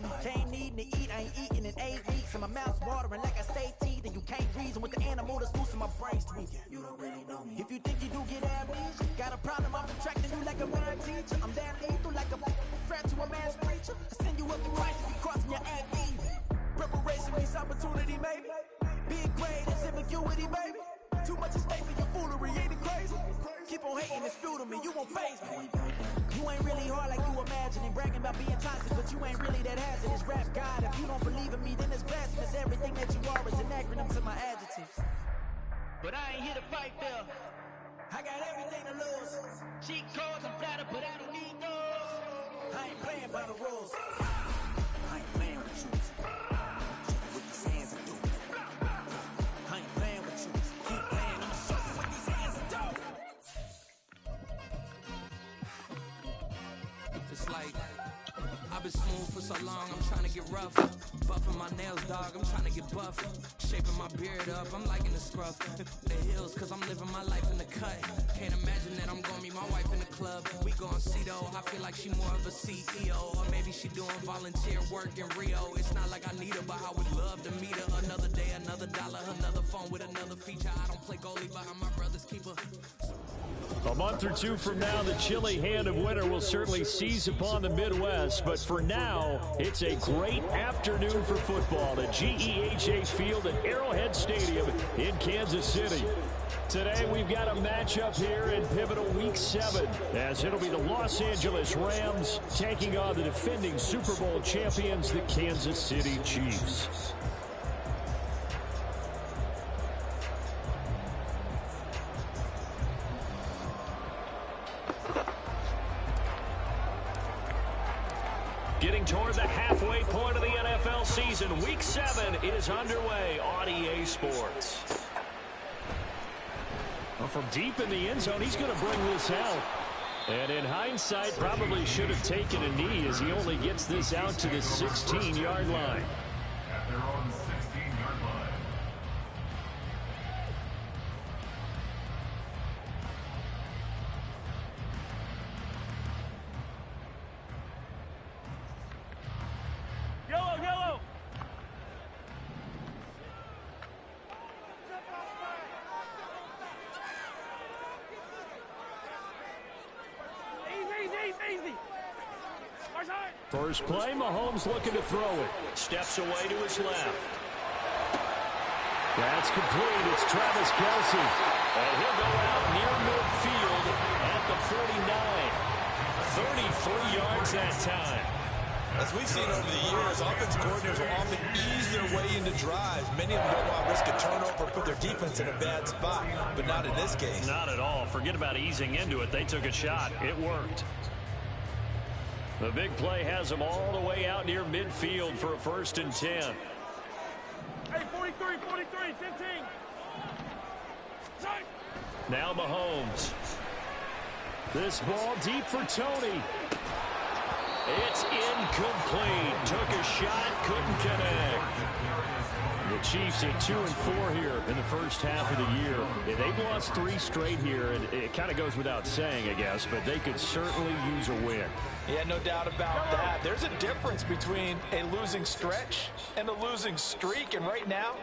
me. Can't need to eat, I ain't eating in 8 weeks. And my mouth's watering like I stay teeth. And you can't reason with the animal that's loose in my brain's tweaking. You don't really know me. If you think you do get amnesia, got a problem, I'm subtracting you like a math teacher. I'm damn lethal like a threat to a man's preacher. I send you up the Christ if you crossing your ain't even. Preparation means opportunity, maybe. Big grade is ambiguity, baby. Too much at stake for your foolery, ain't it crazy? Keep on hating, it's fuel to me, you won't faze me. You ain't really hard like you imagining. Bragging about being toxic, but you ain't really that hazardous. Rap God, if you don't believe in me, then it's blasphemous. Everything that you are is an acronym to my adjectives. But I ain't here to fight there. I got everything to lose. Cheat codes and platter, but I don't need those. I ain't playing by the rules. I ain't playing with you. With these hands I do. I ain't playing with you. Keep playing, I'ma show you what these hands I do. It's like I've been smooth for so long, I'm trying to get rough. Buffing my nails, dog, I'm trying to get buff. Shaping my beard up, I'm liking the scruff. The hills, cause I'm living my life in the cut. Can't imagine that I'm gonna meet my wife in the club. We gon' see though, I feel like she more of a CEO. Or maybe she doing volunteer work in Rio. It's not like I need her, but I would love to meet her. Another day, another dollar, another phone with another feature. I don't play goalie, but I'm my brother's keeper. A month or two from now, the chilly hand of winter will certainly seize upon the Midwest. But for now, it's a great afternoon for football at GEHA Field at Arrowhead Stadium in Kansas City. Today, we've got a matchup here in pivotal Week 7, as it'll be the Los Angeles Rams taking on the defending Super Bowl champions, the Kansas City Chiefs. Getting toward the halfway point of the NFL season, Week 7 is underway on EA Sports. Well, from deep in the end zone, he's going to bring this out. And in hindsight, probably should have taken a knee as he only gets this out to the 16-yard line. At their own 16-yard line. Yellow! Easy! First play, Mahomes looking to throw it. Steps away to his left. That's complete. It's Travis Kelce. And he'll go out near midfield at the 49. 33 yards that time. As we've seen over the years, offense coordinators will often ease their way into drives. Many of them don't want to risk a turnover or put their defense in a bad spot, but not in this case. Not at all. Forget about easing into it. They took a shot. It worked. The big play has them all the way out near midfield for a 1st and 10. Hey, 43, 15. Now Mahomes. This ball deep for Tony. It's incomplete. Took a shot, couldn't connect. The Chiefs at 2-4 here in the first half of the year. They've lost 3 straight here, and it kind of goes without saying, I guess, but they could certainly use a win. Yeah, no doubt about that. There's a difference between a losing stretch and a losing streak, and right now,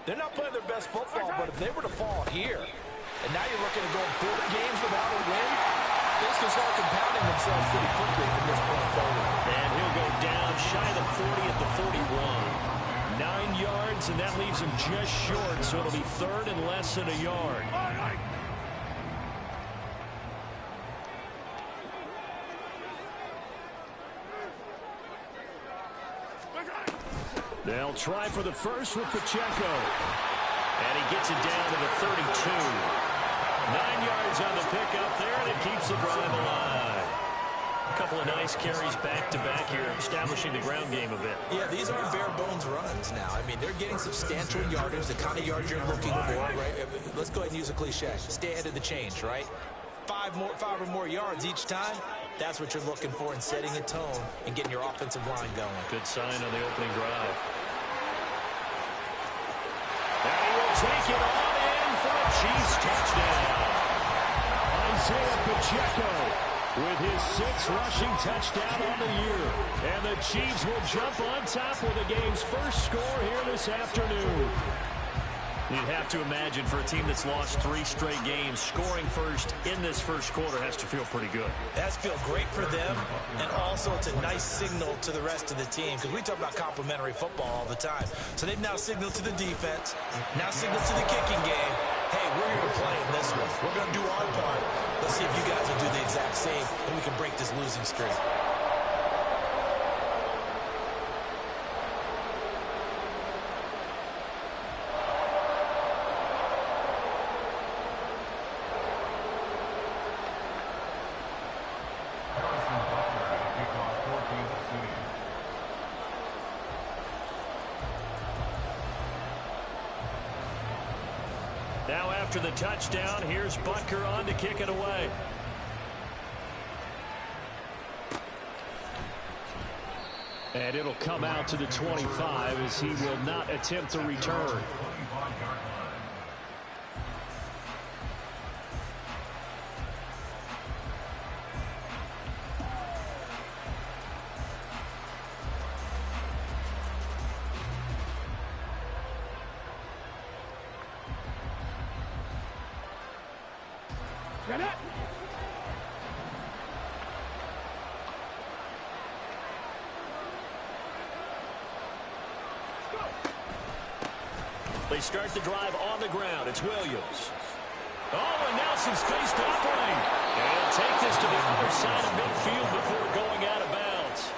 they're not playing their best football, but if they were to fall here, and now you're looking at going 4 games without a win, this can start compounding themselves pretty quickly from this point forward. And he'll go down shy of the 40 at the 41. 9 yards, and that leaves him just short, so it'll be 3rd and less than a yard. They'll try for the first with Pacheco. And he gets it down to the 32. 9 yards on the pickup there, and it keeps the drive alive. A couple of nice carries back-to-back here, establishing the ground game a bit. Yeah, these aren't bare-bones runs now. I mean, they're getting substantial yardage, the kind of yards you're looking for, right? Let's go ahead and use a cliche. Stay ahead of the change, right? 5 or more yards each time. That's what you're looking for in setting a tone and getting your offensive line going. Good sign on the opening drive. And he will take it on in for a Chiefs touchdown. Isaiah Pacheco with his 6th rushing touchdown on the year. And the Chiefs will jump on top with the game's first score here this afternoon. You'd have to imagine for a team that's lost 3 straight games, scoring first in this first quarter has to feel pretty good. It has to feel great for them, and also it's a nice signal to the rest of the team, because we talk about complimentary football all the time. So they've now signaled to the defense, now signaled to the kicking game, hey, we're here to play in this one. We're going to do our part. Let's see if you guys will do the exact same, and we can break this losing streak. Now after the touchdown, here's Butker on to kick it away. And it'll come out to the 25 as he will not attempt to return. Get it! They start the drive on the ground. It's Williams. Oh, and now some space to operate. And take this to the other side of midfield before going out of bounds.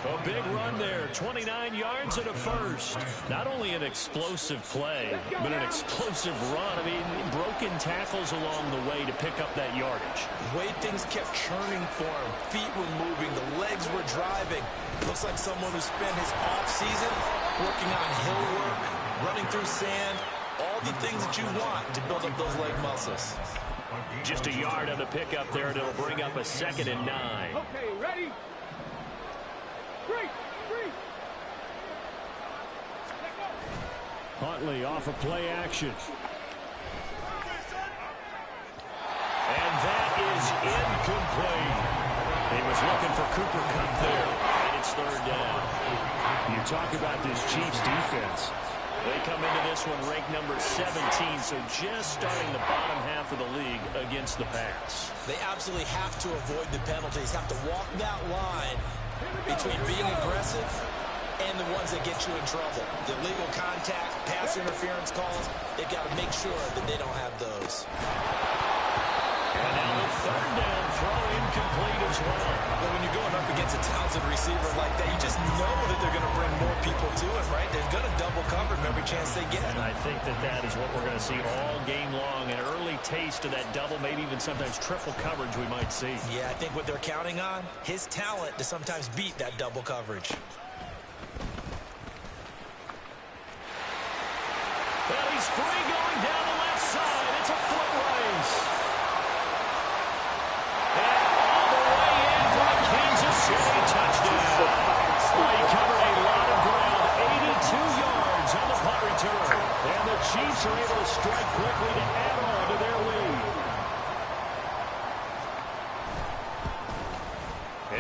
A big run there, 29 yards and a first. Not only an explosive play, but an explosive run. I mean, broken tackles along the way to pick up that yardage. The way things kept churning for him, feet were moving, the legs were driving. Looks like someone who spent his off-season working on hill work, running through sand, all the things that you want to build up those leg muscles. Just a yard on the pickup there, and it'll bring up a 2nd and 9. Okay, ready? Three. Huntley off of play action. And that is incomplete. He was looking for Cooper Kupp there, and it's 3rd down. You talk about this Chiefs defense. They come into this one ranked number 17, so just starting the bottom half of the league against the pass. They absolutely have to avoid the penalties, have to walk that line between being aggressive and the ones that get you in trouble. The illegal contact, pass interference calls, they've got to make sure that they don't have those. And now the 3rd down throw incomplete as well. But when you're going up against a talented receiver like that, you just know that they're going to bring more people to him, right? They're going to double cover him every chance they get. And I think that is what we're going to see all game long. An early taste of that double, maybe even sometimes triple coverage we might see. Yeah, I think what they're counting on, his talent to sometimes beat that double coverage. Well, he's free going down the left side. It's a foot race. And all the way in for a Kansas City touchdown. Well, he covered a lot of ground, 82 yards on the punt return. And the Chiefs are able to strike quickly to add on to their lead.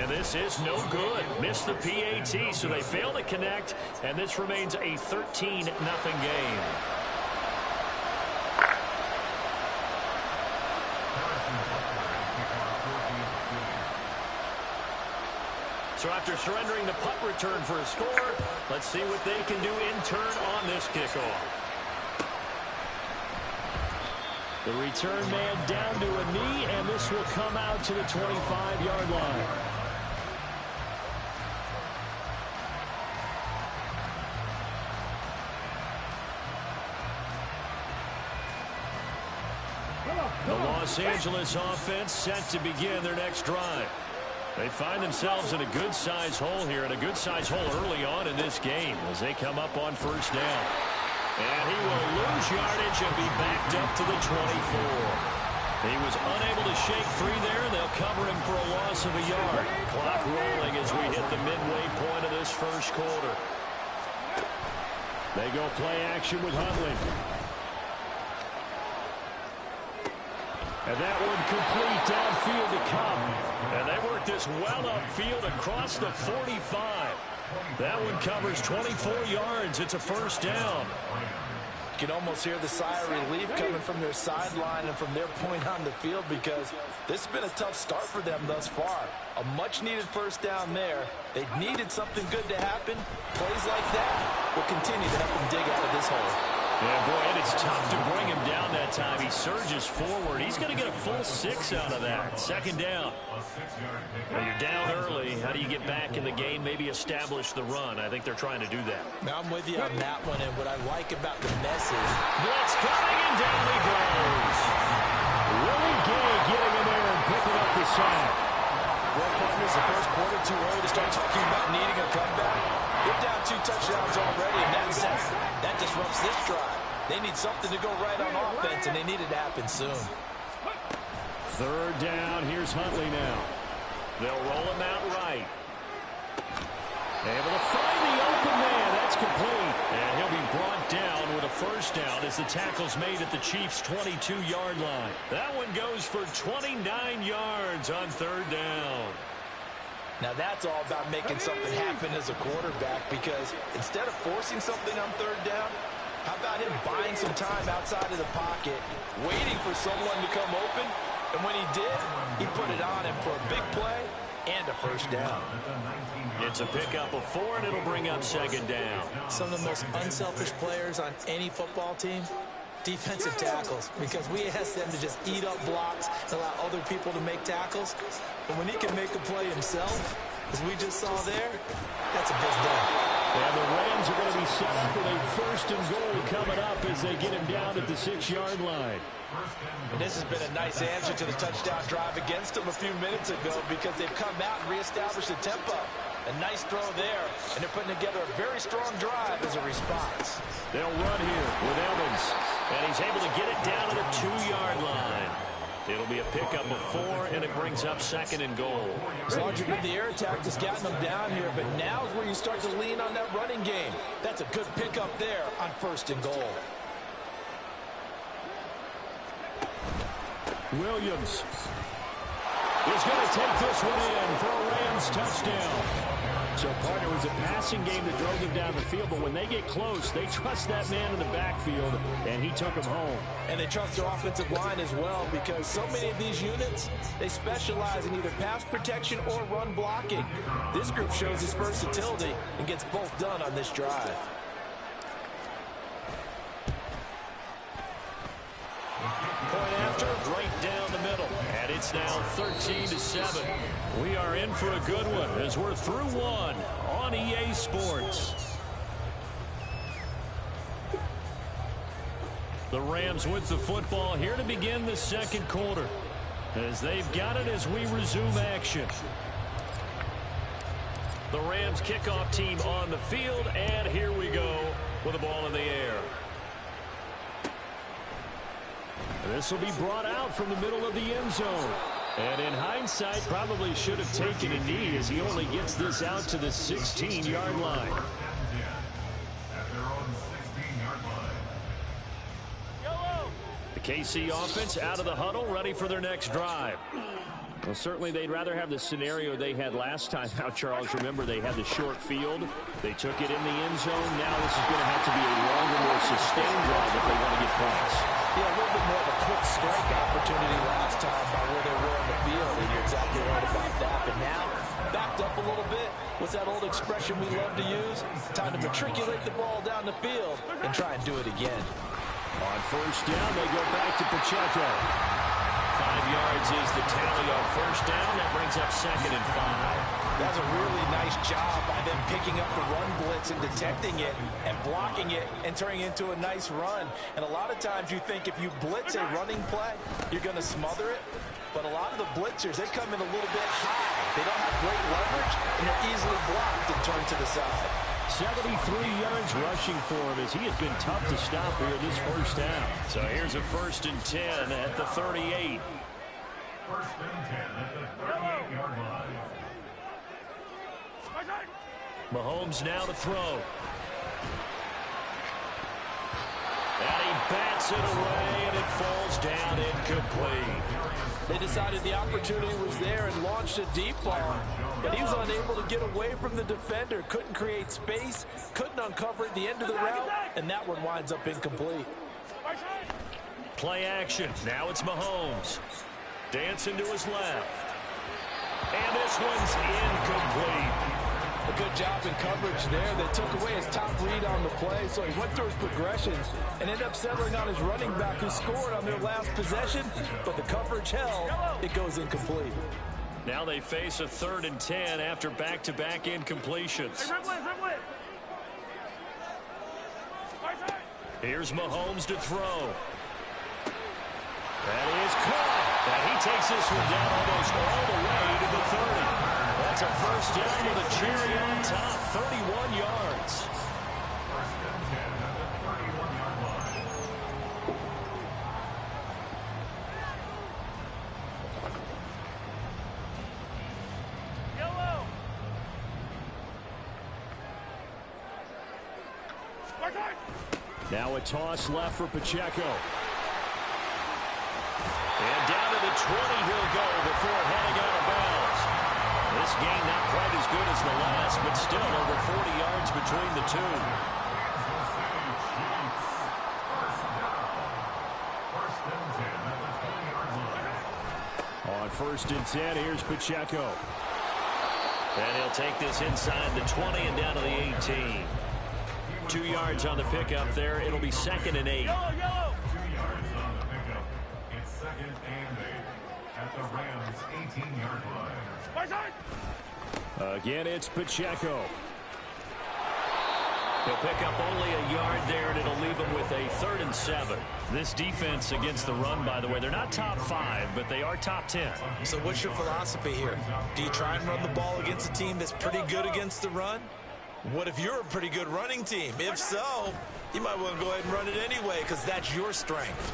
And this is no good. Missed the PAT, so they fail to connect, and this remains a 13-0 game. So after surrendering the punt return for a score, let's see what they can do in turn on this kickoff. The return man down to a knee, and this will come out to the 25-yard line. The Los Angeles offense set to begin their next drive. They find themselves in a good-sized hole here, and a good-sized hole early on in this game as they come up on 1st down. And he will lose yardage and be backed up to the 24. He was unable to shake free there. They'll cover him for a loss of a yard. Clock rolling as we hit the midway point of this first quarter. They go play action with Huntley. And that one complete downfield to come. And they work this well upfield across the 45. That one covers 24 yards. It's a first down. You can almost hear the sigh of relief coming from their sideline and from their point on the field, because this has been a tough start for them thus far. A much-needed first down there. They needed something good to happen. Plays like that will continue to help them dig out of this hole. Yeah, boy, and it's tough to bring him down that time. He surges forward. He's going to get a full 6 out of that. Second down. Well, you're down early. How do you get back in the game? Maybe establish the run. I think they're trying to do that. Now I'm with you on that one, and what I like about the message. Blitz coming, and down he goes. Willie Gay getting in there and picking up the sack. Well, partners, the first quarter too early to start talking about needing a comeback. They're down 2 touchdowns already, and that sack, that disrupts this drive. They need something to go right on offense, and they need it to happen soon. Third down. Here's Huntley now. They'll roll him out right. Able to find the open man. That's complete. And he'll be brought down with a first down as the tackle's made at the Chiefs' 22-yard line. That one goes for 29 yards on third down. Now that's all about making something happen as a quarterback, because instead of forcing something on third down, how about him buying some time outside of the pocket, waiting for someone to come open, and when he did, he put it on him for a big play and a first down. It's a pickup of 4, and it'll bring up second down. Some of the most unselfish players on any football team, defensive tackles, because we ask them to just eat up blocks and allow other people to make tackles. But when he can make a play himself, as we just saw there, that's a big day. And the Rams are going to be set up with a first and goal coming up as they get him down at the 6-yard line. And this has been a nice answer to the touchdown drive against them a few minutes ago, because they've come out and reestablished the tempo. A nice throw there, and they're putting together a very strong drive as a response. They'll run here with Evans, and he's able to get it down to the 2-yard line. It'll be a pickup of 4, and it brings up second and goal. It's larger than the air attack that's gotten them down here, but now is where you start to lean on that running game. That's a good pickup there on first and goal. Williams is going to take this one in for a Rams touchdown. So, partner, it was a passing game that drove them down the field, but when they get close, they trust that man in the backfield, and he took them home. And they trust their offensive line as well, because so many of these units, they specialize in either pass protection or run blocking. This group shows its versatility and gets both done on this drive. Point after, right down the middle. And it's now 13-7. We are in for a good one as we're through one on EA Sports. The Rams with the football here to begin the second quarter, as they've got it as we resume action. The Rams kickoff team on the field, and here we go with the ball in the air. This will be brought out from the middle of the end zone. And in hindsight, probably should have taken a knee, as he only gets this out to the 16-yard line. The KC offense out of the huddle, ready for their next drive. Well, certainly they'd rather have the scenario they had last time out, Charles. Remember, they had the short field. They took it in the end zone. Now this is going to have to be a longer, more sustained drive if they want to get points. Yeah, a little bit more of a quick strike opportunity last time by where they were on the field, and you're exactly right about that. But now, backed up a little bit. What's that old expression we love to use? Time to matriculate the ball down the field and try and do it again. On first down, they go back to Pacheco. 5 yards is the tally on first down. That brings up second and 5. That's a really nice job by them picking up the run blitz and detecting it and blocking it and turning it into a nice run. And a lot of times you think if you blitz a running play, you're going to smother it. But a lot of the blitzers, they come in a little bit high. They don't have great leverage, and they're easily blocked and turned to the side. 73 yards rushing for him, as he has been tough to stop here this first down. So here's a 1st and 10 at the 38. 1st and 10 at the 38-yard line. Mahomes now to throw. And he bats it away, and it falls down incomplete. They decided the opportunity was there and launched a deep ball, but he was unable to get away from the defender. Couldn't create space, couldn't uncover at the end of the route, and that one winds up incomplete. Play action. Now it's Mahomes. Dancing to his left. And this one's incomplete. A good job in coverage there. They took away his top read on the play, so he went through his progressions and ended up settling on his running back who scored on their last possession, but the coverage held. It goes incomplete. Now they face a 3rd and 10 after back-to-back incompletions. Here's Mahomes to throw. That is caught. And he takes this one down almost all the way to the 30. That's a first down with a cherry on top, 31 yards. First and 10 at the 31-yard line. Yellow. Now a toss left for Pacheco. And down to the 20 he'll go before heading out of bounds. This game not quite as good as the last, but still over 40 yards between the two. On 1st and 10, here's Pacheco. And he'll take this inside the 20 and down to the 18. 2 yards on the pickup there. It'll be 2nd and 8. Yellow. 2 yards on the pickup. It's 2nd and 8 at the Rams' 18-yard line. Again, it's Pacheco. He'll pick up only a yard there, and it'll leave him with a 3rd and 7. This defense against the run, by the way, they're not top 5, but they are top 10. So what's your philosophy here? Do you try and run the ball against a team that's pretty good against the run? What if you're a pretty good running team? If so, you might want to go ahead and run it anyway because that's your strength.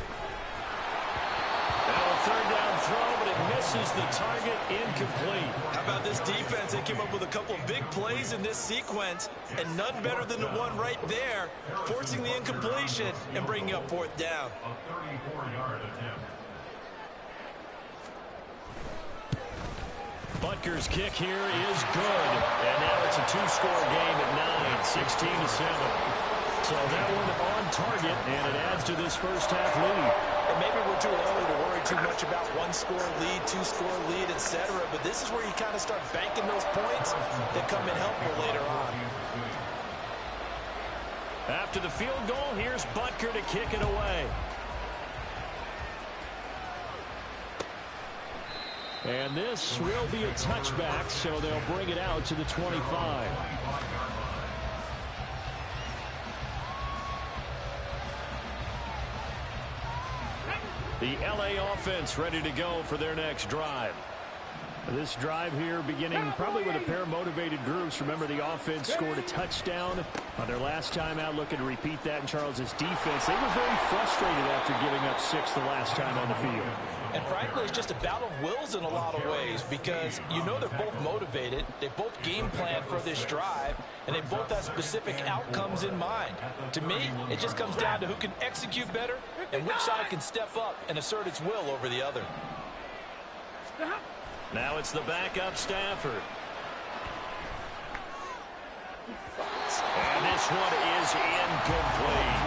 Now a 3rd down throw, but it misses the target, incomplete. How about this defense? They came up with a couple of big plays in this sequence, and none better than the one right there, forcing the incompletion and bringing up 4th down. A 34-yard attempt. Butker's kick here is good. And now it's a 2-score game at 9, 16-7. So that one on target, and it adds to this first half lead. And maybe we're too early to worry too much about 1-score lead, 2-score lead, etc. But this is where you kind of start banking those points that come in helpful later on. After the field goal, here's Butker to kick it away. And this will be a touchback, so they'll bring it out to the 25. The LA offense ready to go for their next drive. This drive here beginning probably with a pair of motivated groups. Remember, the offense scored a touchdown on their last time out. Looking to repeat that in Charles's defense. They were very frustrated after giving up 6 the last time on the field. And frankly, it's just a battle of wills in a lot of ways because you know they're both motivated. They both game plan for this drive, and they both have specific outcomes in mind. To me, it just comes down to who can execute better and which side can step up and assert its will over the other. Now it's the backup Stafford. And this one is incomplete.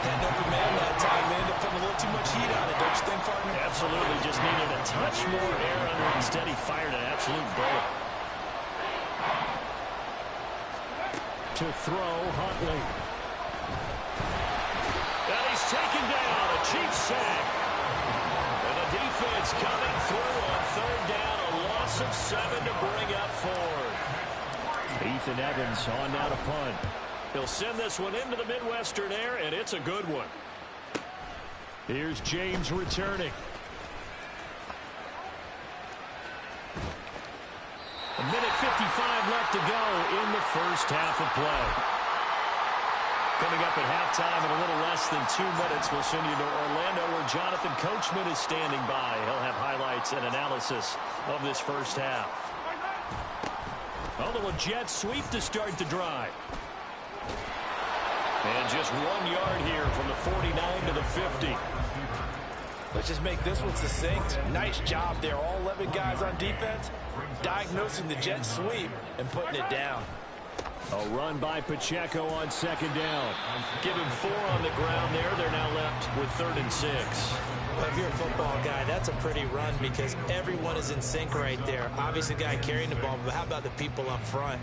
Hand open man that time. They ended up putting a little too much heat on it, don't you think, partner? Absolutely. Just needed a touch more air under it. Instead, he fired an absolute bullet. To throw, Huntley. And he's taken down. A Chiefs sack. And the defense coming through on 3rd down. A loss of 7 to bring up 4. Ethan Evans on now to punt. He'll send this one into the Midwestern air, and it's a good one. Here's James returning. A minute 55 left to go in the first half of play. Coming up at halftime in a little less than 2 minutes, we'll send you to Orlando where Jonathan Coachman is standing by. He'll have highlights and analysis of this first half. Although a jet sweep to start the drive. And just 1 yard here from the 49 to the 50. Let's just make this one succinct. Nice job there. All 11 guys on defense diagnosing the jet sweep and putting it down. A run by Pacheco on second down. Give him 4 on the ground there. They're now left with 3rd and 6. Well, if you're a football guy, that's a pretty run because everyone is in sync right there. Obviously, the guy carrying the ball, but how about the people up front?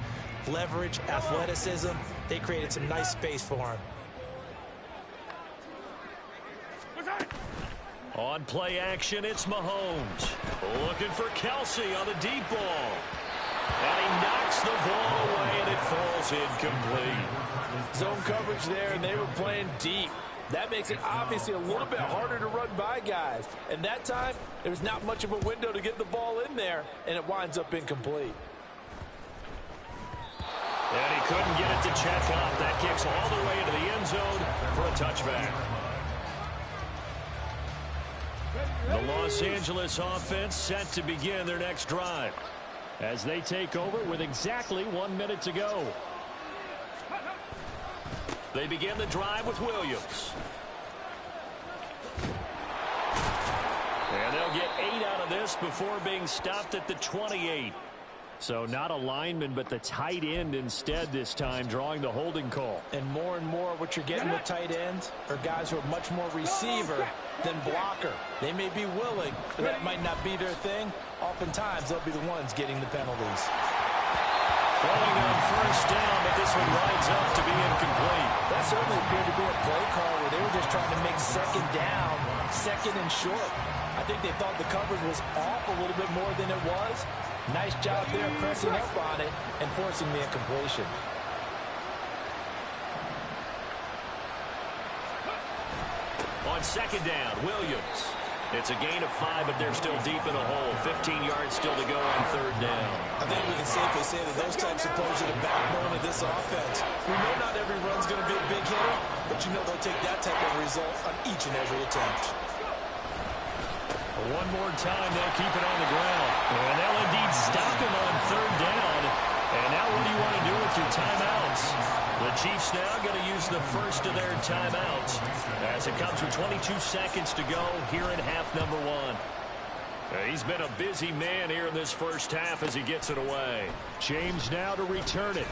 Leverage, athleticism, they created some nice space for him. On play action, it's Mahomes. Looking for Kelsey on the deep ball. And he knocks the ball away, and it falls incomplete. Zone coverage there, and they were playing deep. That makes it obviously a little bit harder to run by guys. And that time, there was not much of a window to get the ball in there, and it winds up incomplete. And he couldn't get it to check up. That kicks all the way into the end zone for a touchback. The Los Angeles offense set to begin their next drive as they take over with exactly 1 minute to go. They begin the drive with Williams. And they'll get 8 out of this before being stopped at the 28. So not a lineman, but the tight end instead this time, drawing the holding call. And more what you're getting with tight ends are guys who are much more receiver than blocker. They may be willing, but that might not be their thing. Oftentimes, they'll be the ones getting the penalties. Throwing on first down, but this one winds up to be incomplete. That certainly appeared to be a play call where they were just trying to make second down, second and short. I think they thought the coverage was off a little bit more than it was. Nice job there pressing up on it and forcing the incompletion. On second down, Williams. It's a gain of 5, but they're still deep in a hole. 15 yards still to go on third down. I think we can safely say that those types of plays are the backbone of this offense. We know not every run's going to be a big hitter, but you know they'll take that type of result on each and every attempt. One more time, they'll keep it on the ground. And they'll indeed stop him on third down. And now what do you want to do with your timeouts? The Chiefs now going to use the first of their timeouts as it comes with 22 seconds to go here in half number 1. He's been a busy man here in this first half as he gets it away. James now to return it.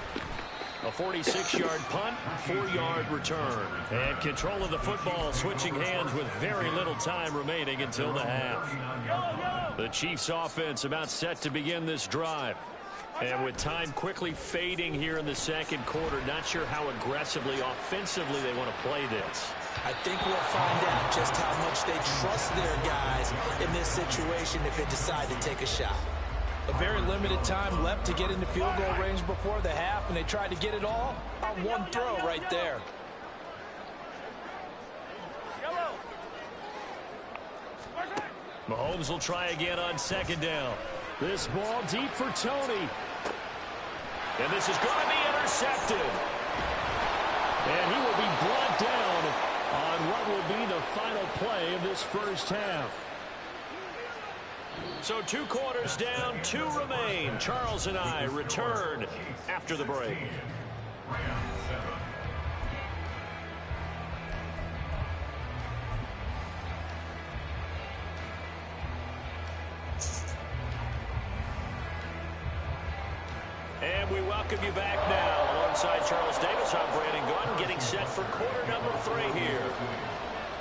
A 46-yard punt, 4-yard return. And control of the football switching hands with very little time remaining until the half. The Chiefs offense about set to begin this drive. And with time quickly fading here in the second quarter, not sure how aggressively, offensively they want to play this. I think we'll find out just how much they trust their guys in this situation if they decide to take a shot. A very limited time left to get into field goal range before the half, and they tried to get it all on one throw right there. Mahomes will try again on second down. This ball deep for Tony. And this is going to be intercepted. And he will be brought down on what will be the final play of this first half. So 2 quarters down, 2 remain. Charles and I return after the break. And we welcome you back now. Alongside Charles Davis, I'm Brandon Gunn, getting set for quarter number 3 here.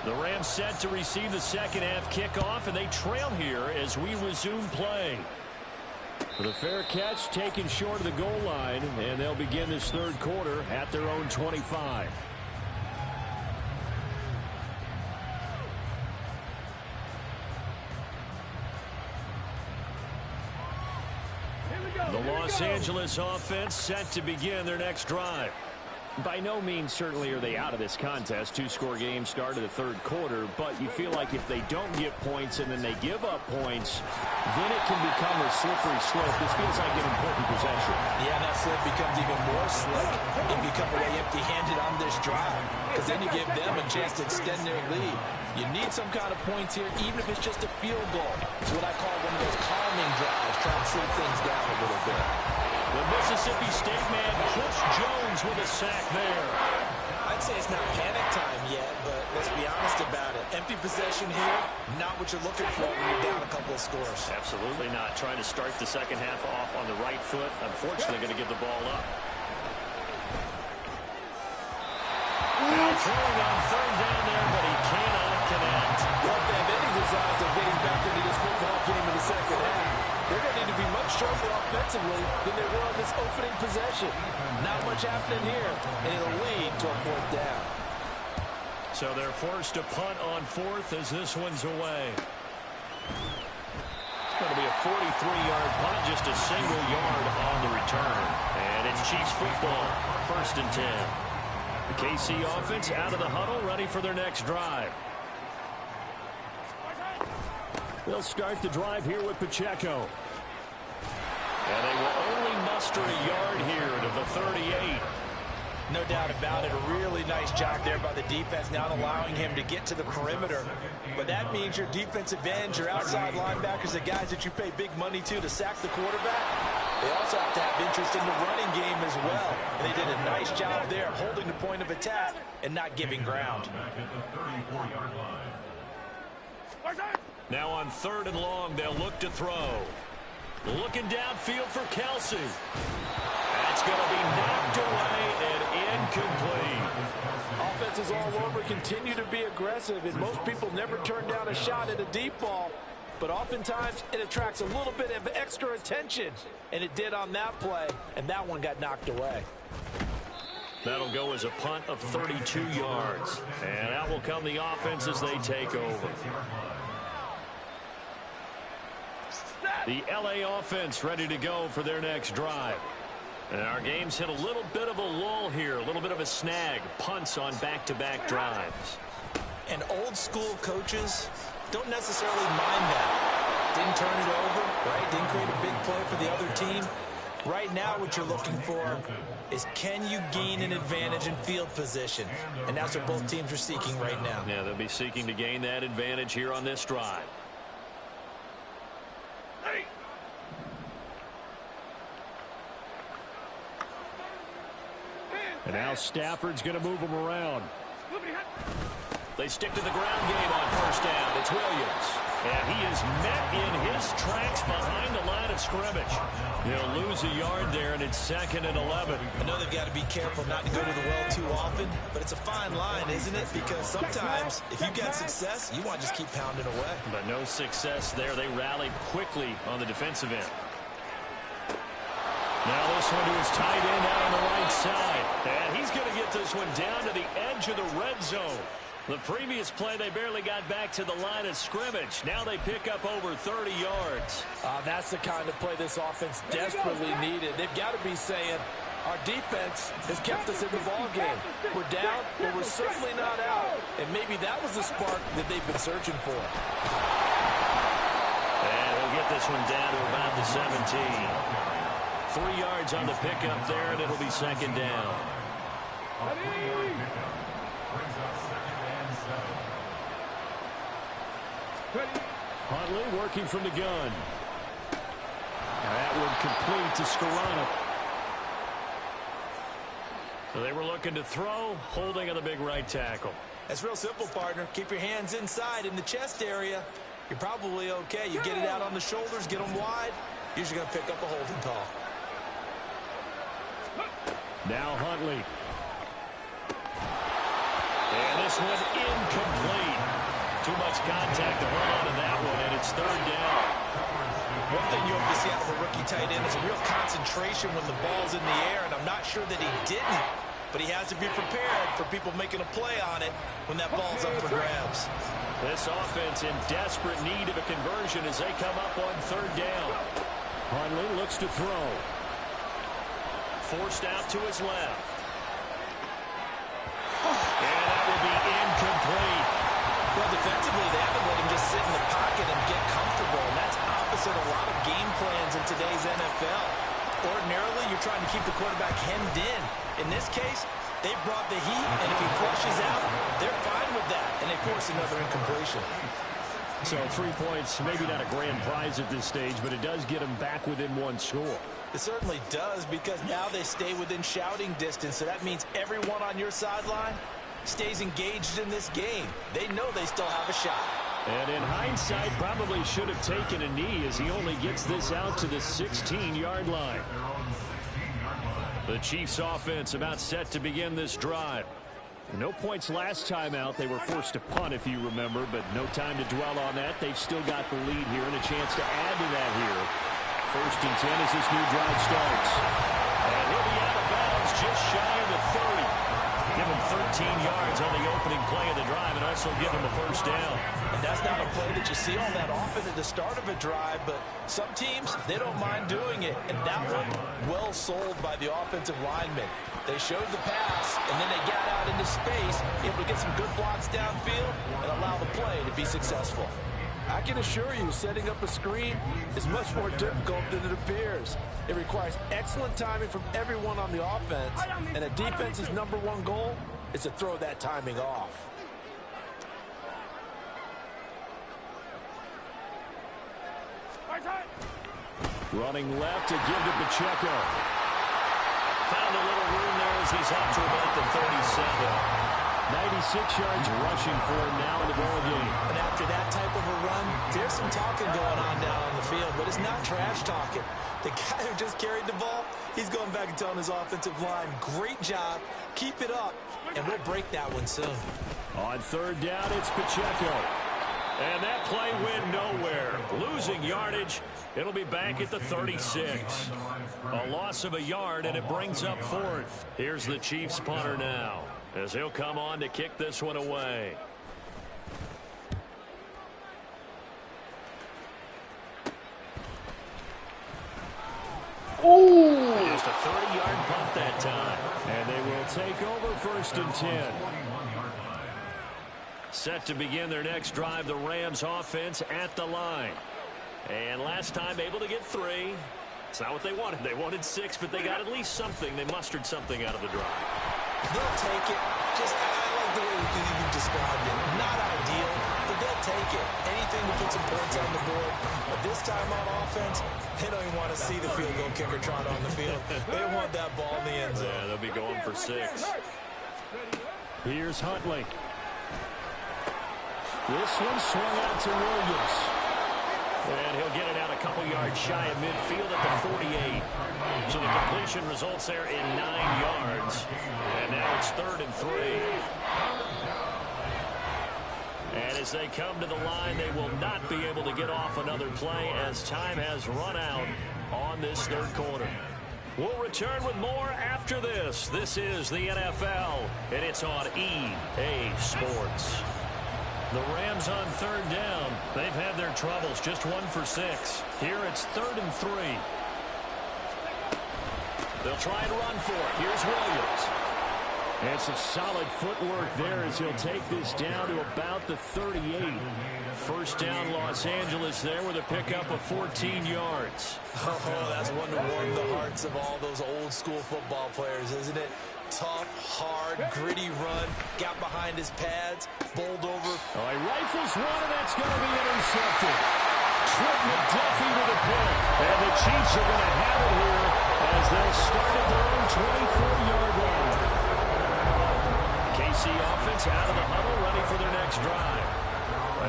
The Rams set to receive the second half kickoff, and they trail here as we resume play. The fair catch taken short of the goal line, and they'll begin this third quarter at their own 25. The Los Angeles offense set to begin their next drive. By no means certainly are they out of this contest. 2-score game start of the third quarter, but you feel like if they don't get points and then they give up points, then it can become a slippery slope. This feels like an important possession. Yeah, that slip becomes even more slick if you come away empty-handed on this drive, because then you give them a chance to extend their lead. You need some kind of points here, even if it's just a field goal. It's what I call one of those calming drives, trying to slow things down a little bit. The Mississippi State man, Chris Jones, with a sack there. I'd say it's not panic time yet, but let's be honest about it. Empty possession here, not what you're looking for when you're down a couple of scores. Absolutely not. Trying to start the second half off on the right foot. Unfortunately, going to give the ball up. Now throwing on third down there, but he cannot connect. Well, they have any designs of getting back into this football game in the second half. They're going to need to be much sharper offensively than they were on this opening possession. Not much happening here, and it'll lead to a fourth down. So they're forced to punt on fourth as this one's away. It's going to be a 43-yard punt, just a single yard on the return. And it's Chiefs football, 1st and 10. The KC offense out of the huddle, ready for their next drive. They'll start the drive here with Pacheco. And they will only muster a yard here to the 38. No doubt about it. A really nice job there by the defense, not allowing him to get to the perimeter. But that means your defensive ends, your outside linebackers, the guys that you pay big money to sack the quarterback, they also have to have interest in the running game as well. And they did a nice job there, holding the point of attack and not giving ground. Now on 3rd and long, they'll look to throw. Looking downfield for Kelsey. That's going to be knocked away and incomplete. Offenses all over continue to be aggressive, and most people never turn down a shot at a deep ball. But oftentimes, it attracts a little bit of extra attention. And it did on that play, and that one got knocked away. That'll go as a punt of 32 yards. And out will come the offense as they take over. The LA offense ready to go for their next drive. And our game's hit a little bit of a lull here, a little bit of a snag. Punts on back-to-back drives. And old school coaches don't necessarily mind that. Didn't turn it over, right? Didn't create a big play for the other team. Right now what you're looking for is, can you gain an advantage in field position? And that's what both teams are seeking right now. Yeah, they'll be seeking to gain that advantage here on this drive. And now Stafford's going to move them around. They stick to the ground game on 1st down. It's Williams. And he is met in his tracks behind the line of scrimmage. They'll lose a yard there, and it's 2nd and 11. I know they've got to be careful not to go to the well too often, but it's a fine line, isn't it? Because sometimes, if you get success, you want to just keep pounding away. But no success there. They rallied quickly on the defensive end. Now this one to his tight end out on the right side. And he's going to get this one down to the edge of the red zone. The previous play, they barely got back to the line of scrimmage. Now they pick up over 30 yards. That's the kind of play this offense desperately needed. They've got to be saying, our defense has kept us in the ball game. We're down, but we're certainly not out. And maybe that was the spark that they've been searching for. And they'll get this one down to about the 17. 3 yards on the pickup there, and it'll be 2nd down. Huntley working from the gun. That one complete to Skoranek. So they were looking to throw, holding on the big right tackle. That's real simple, partner. Keep your hands inside in the chest area. You're probably okay. You get it out on the shoulders, get them wide. Usually going to pick up a holding call. Now Huntley. And this one incomplete. Too much contact to hold on to that one, and it's 3rd down. One thing you hope to see out of a rookie tight end is a real concentration when the ball's in the air, and I'm not sure that he didn't, but he has to be prepared for people making a play on it when that ball's up for grabs. This offense in desperate need of a conversion as they come up on 3rd down. Huntley looks to throw. Forced out to his left. And that will be incomplete. Well, defensively, they haven't let him just sit in the pocket and get comfortable, and that's opposite a lot of game plans in today's NFL. Ordinarily, you're trying to keep the quarterback hemmed in. In this case, they brought the heat, and if he flushes out, they're fine with that, and they force another incompletion. So 3 points, maybe not a grand prize at this stage, but it does get them back within one score. It certainly does, because now they stay within shouting distance, so that means everyone on your sideline stays engaged in this game. They know they still have a shot. And in hindsight, probably should have taken a knee as he only gets this out to the 16-yard line. The Chiefs offense about set to begin this drive. No points last time out. They were forced to punt, if you remember, but no time to dwell on that. They've still got the lead here and a chance to add to that here. 1st and 10 as this new drive starts. And he'll be out of bounds just shy of the 30. Give him 13 yards on the opening play of the drive and also give him a first down. And that's not a play that you see all that often at the start of a drive, but some teams, they don't mind doing it. And that one, well sold by the offensive lineman. They showed the pass, and then they got out into space, able to get some good blocks downfield and allow the play to be successful. I can assure you, setting up a screen is much more difficult than it appears. It requires excellent timing from everyone on the offense, and a defense's #1 goal is to throw that timing off. Running left to give to Pacheco. Found a little room there as he's up to about the 37. 96 yards rushing for him now in the ball game. And after that type of a run, there's some talking going on down on the field, but it's not trash talking. The guy who just carried the ball, he's going back and telling his offensive line, great job, keep it up, and we'll break that one soon. On 3rd down, it's Pacheco. And that play went nowhere. Losing yardage. It'll be back at the 36. A loss of a yard, and it brings up 4th. Here's the Chiefs punter now, as he'll come on to kick this one away. Ooh! Just a 30-yard punt that time. And they will take over 1st and 10. Set to begin their next drive, the Rams offense at the line. And last time able to get 3. It's not what they wanted. They wanted 6, but they got at least something. They mustered something out of the drive. They'll take it. Just, I like the way you described it. Not ideal, but they'll take it. Anything to put some points on the board. But this time on offense, they don't even want to see the field goal kicker trot on the field. They want that ball in the end zone. Yeah, they'll be going for 6. Here's Huntley. This one swung out to Williams. And he'll get it out a couple yards shy of midfield at the 48. So the completion results there in 9 yards. And now it's 3rd and 3. And as they come to the line, they will not be able to get off another play as time has run out on this 3rd quarter. We'll return with more after this. This is the NFL, and it's on EA Sports. The Rams on 3rd down. They've had their troubles, just 1 for 6. Here it's 3rd and 3. They'll try and run for it. Here's Williams. And some solid footwork there as he'll take this down to about the 38. 1st down Los Angeles there with a pickup of 14 yards. Oh, that's one to warm the hearts of all those old school football players, isn't it? Tough, hard, gritty run. Got behind his pads, bowled over. Oh, he rifles one, and that's going to be intercepted. Trent McDuffie with a pick. And the Chiefs are going to have it here as they'll start at their own 24-yard line. KC offense out of the huddle, ready for their next drive.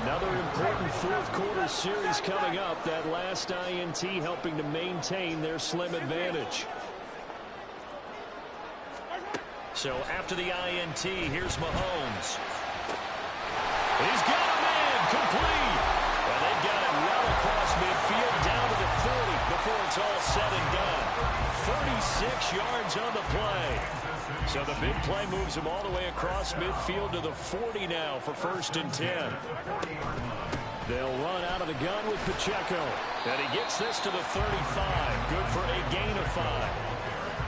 Another important 4th quarter series coming up. That last INT helping to maintain their slim advantage. So after the INT, here's Mahomes. He's got a man complete. And they've got it well across midfield down to the 40 before it's all said and done. 36 yards on the play. So the big play moves him all the way across midfield to the 40 now for 1st and 10. They'll run out of the gun with Pacheco. And he gets this to the 35. Good for a gain of 5.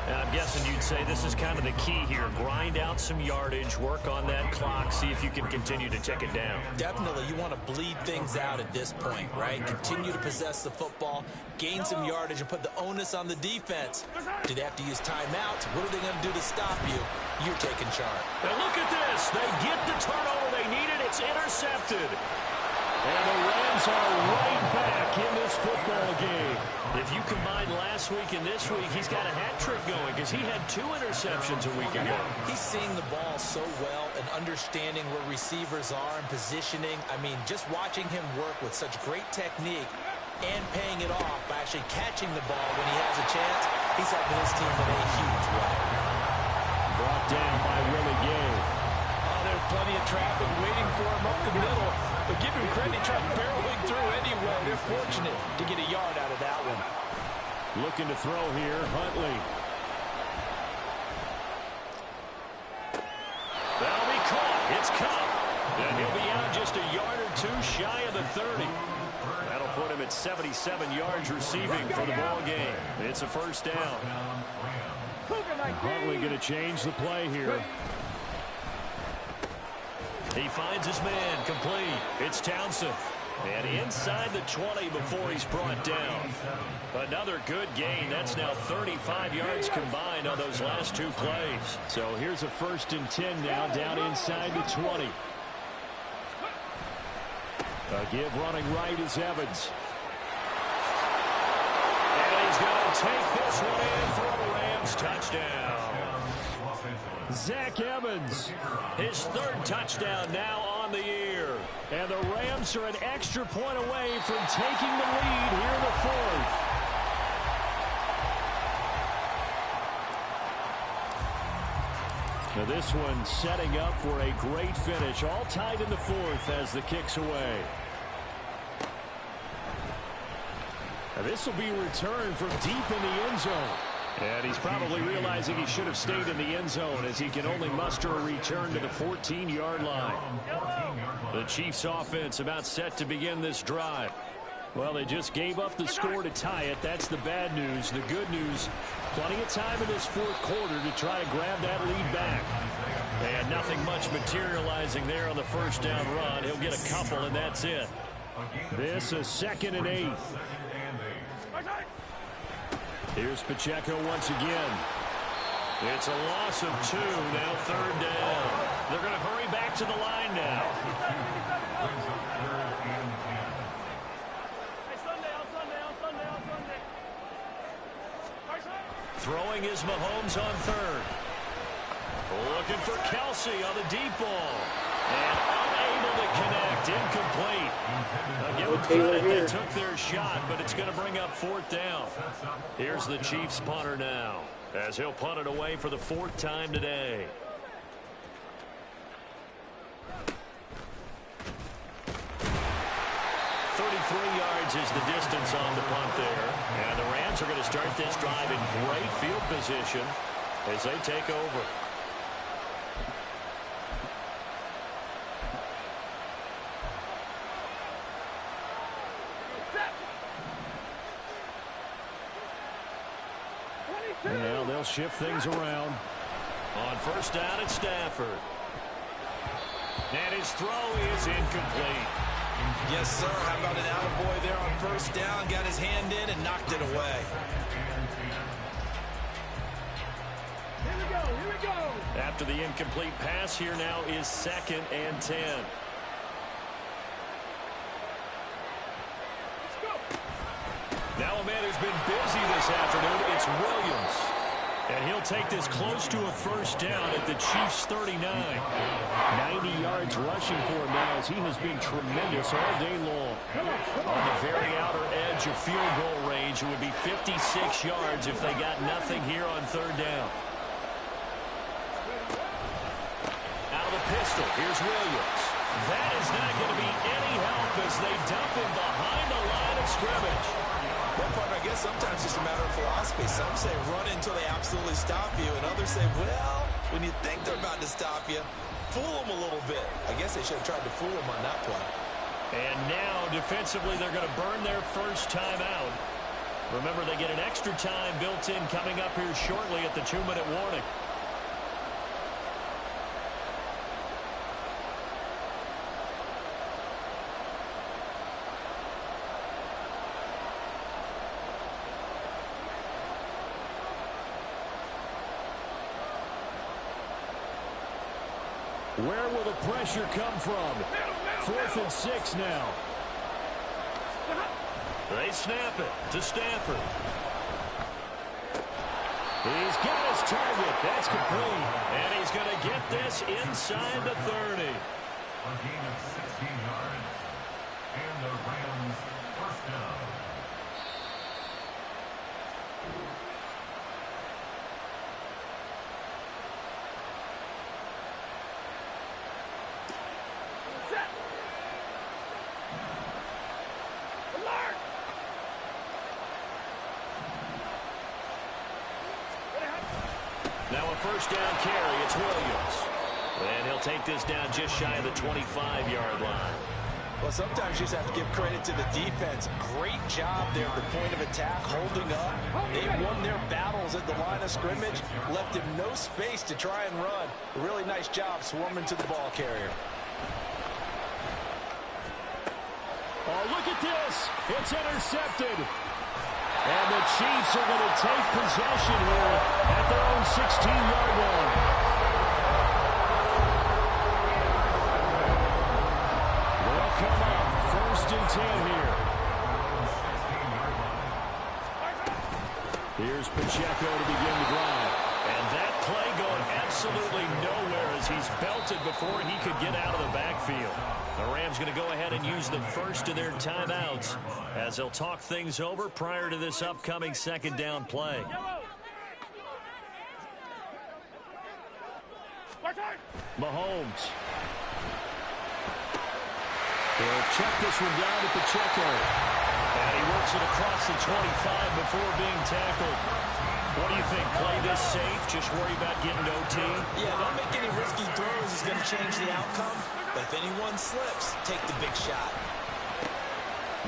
And I'm guessing you'd say this is kind of the key here. Grind out some yardage, work on that clock, see if you can continue to tick it down. Definitely, you want to bleed things out at this point, right? Continue to possess the football, gain some yardage, and put the onus on the defense. Do they have to use timeouts? What are they going to do to stop you? You're taking charge. Now look at this. They get the turnover they needed. It's intercepted. And the Rams are right back in this football game. If you combine last week and this week, he's got a hat trick going because he had 2 interceptions a week ago. He's seeing the ball so well and understanding where receivers are and positioning. I mean, just watching him work with such great technique and paying it off by actually catching the ball when he has a chance, he's helping his team in a huge way. Brought down by Willie Gay. Oh, there's plenty of traffic waiting for him up the middle. But give him credit, he tried barreling through anyway. They're fortunate to get a yard out of that one. Looking to throw here, Huntley. That'll be caught. It's Cup. And he'll be out just a yard or 2 shy of the 30. That'll put him at 77 yards receiving for the ball game. It's a first down. Huntley going to change the play here. He finds his man complete. It's Townsend. And inside the 20 before he's brought down. Another good gain. That's now 35 yards combined on those last 2 plays. So here's a 1st and 10 now down inside the 20. A give running right is Evans. And he's going to take this one in for a Rams touchdown. Zach Evans, his 3rd touchdown now on the year. And the Rams are an extra point away from taking the lead here in the 4th. Now this one setting up for a great finish. All tied in the 4th as the kick's away. Now this will be returned from deep in the end zone. And he's probably realizing he should have stayed in the end zone as he can only muster a return to the 14-yard line. The Chiefs offense about set to begin this drive. Well, they just gave up the score to tie it. That's the bad news. The good news, plenty of time in this 4th quarter to try to grab that lead back. And nothing much materializing there on the first down run. He'll get a couple, and that's it. This is 2nd and 8. Here's Pacheco once again. It's a loss of 2, now 3rd down. They're going to hurry back to the line now. Throwing is Mahomes on 3rd. Looking for Kelsey on the deep ball. And unable to connect, incomplete. I'll give them credit, they took their shot, but it's going to bring up 4th down. Here's the Chiefs punter now, as he'll punt it away for the 4th time today. Yards is the distance on the punt there. And the Rams are going to start this drive in great field position as they take over. Now they'll shift things around. On first down, it's Stafford. And his throw is incomplete. Yes, sir. How about an attaboy there on first down? Got his hand in and knocked it away. Here we go. Here we go. After the incomplete pass, here now is 2nd and 10. Now a man who's been busy this afternoon, it's Williams. And he'll take this close to a first down at the Chiefs' 39. 90 yards rushing for him now as he has been tremendous all day long. On the very outer edge of field goal range, it would be 56 yards if they got nothing here on 3rd down. Out of the pistol, here's Williams. That is not going to be any help as they dump him behind the line of scrimmage. Well, partner, I guess sometimes it's just a matter of philosophy. Some say run until they absolutely stop you, and others say, well, when you think they're about to stop you, fool them a little bit. I guess they should have tried to fool them on that play. And now, defensively, they're going to burn their first time out. Remember, they get an extra time built in coming up here shortly at the 2-minute warning. Where will the pressure come from? 4th and 6 now. They snap it to Stafford. He's got his target. That's complete. And he's going to get this inside the 30. A gain of 16 yards. And the Rams first down. Now a first down carry. It's Williams. And he'll take this down just shy of the 25-yard line. Well, sometimes you just have to give credit to the defense. Great job there at the point of attack, holding up. They won their battles at the line of scrimmage, left him no space to try and run. A really nice job swarming to the ball carrier. Oh, look at this. It's intercepted. And the Chiefs are going to take possession here at their own 16-yard line. They'll come up first and 10 here. Here's Pacheco to begin the drive. And that play going absolutely nowhere as he's belted before he could get out of the backfield. The Rams going to go ahead and use the first of their timeouts as they'll talk things over prior to this upcoming second down play. Mahomes. He'll check this one down to Pacheco. And he works it across the 25 before being tackled. What do you think? Play this safe? Just worry about getting to OT? Yeah, don't make any risky throws. It's going to change the outcome. But if anyone slips, take the big shot.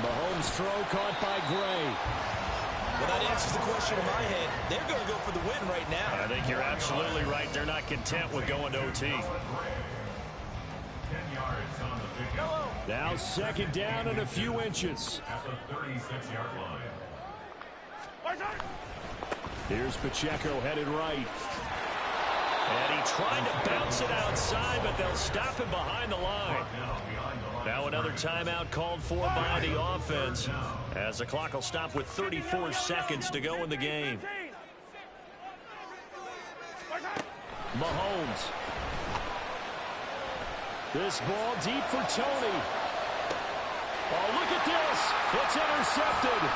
Mahomes' throw caught by Gray. Well, that answers the question in my head. They're going to go for the win right now. I think you're absolutely right. They're not content with going to OT. 10 yards on the pickup. Now second down and a few inches. At the 36-yard line. Here's Pacheco headed right. And he tried to bounce it outside, but they'll stop him behind the line. Now another timeout called for by the offense as the clock will stop with 34 seconds to go in the game. Mahomes. This ball deep for Tony. Oh, look at this. It's intercepted.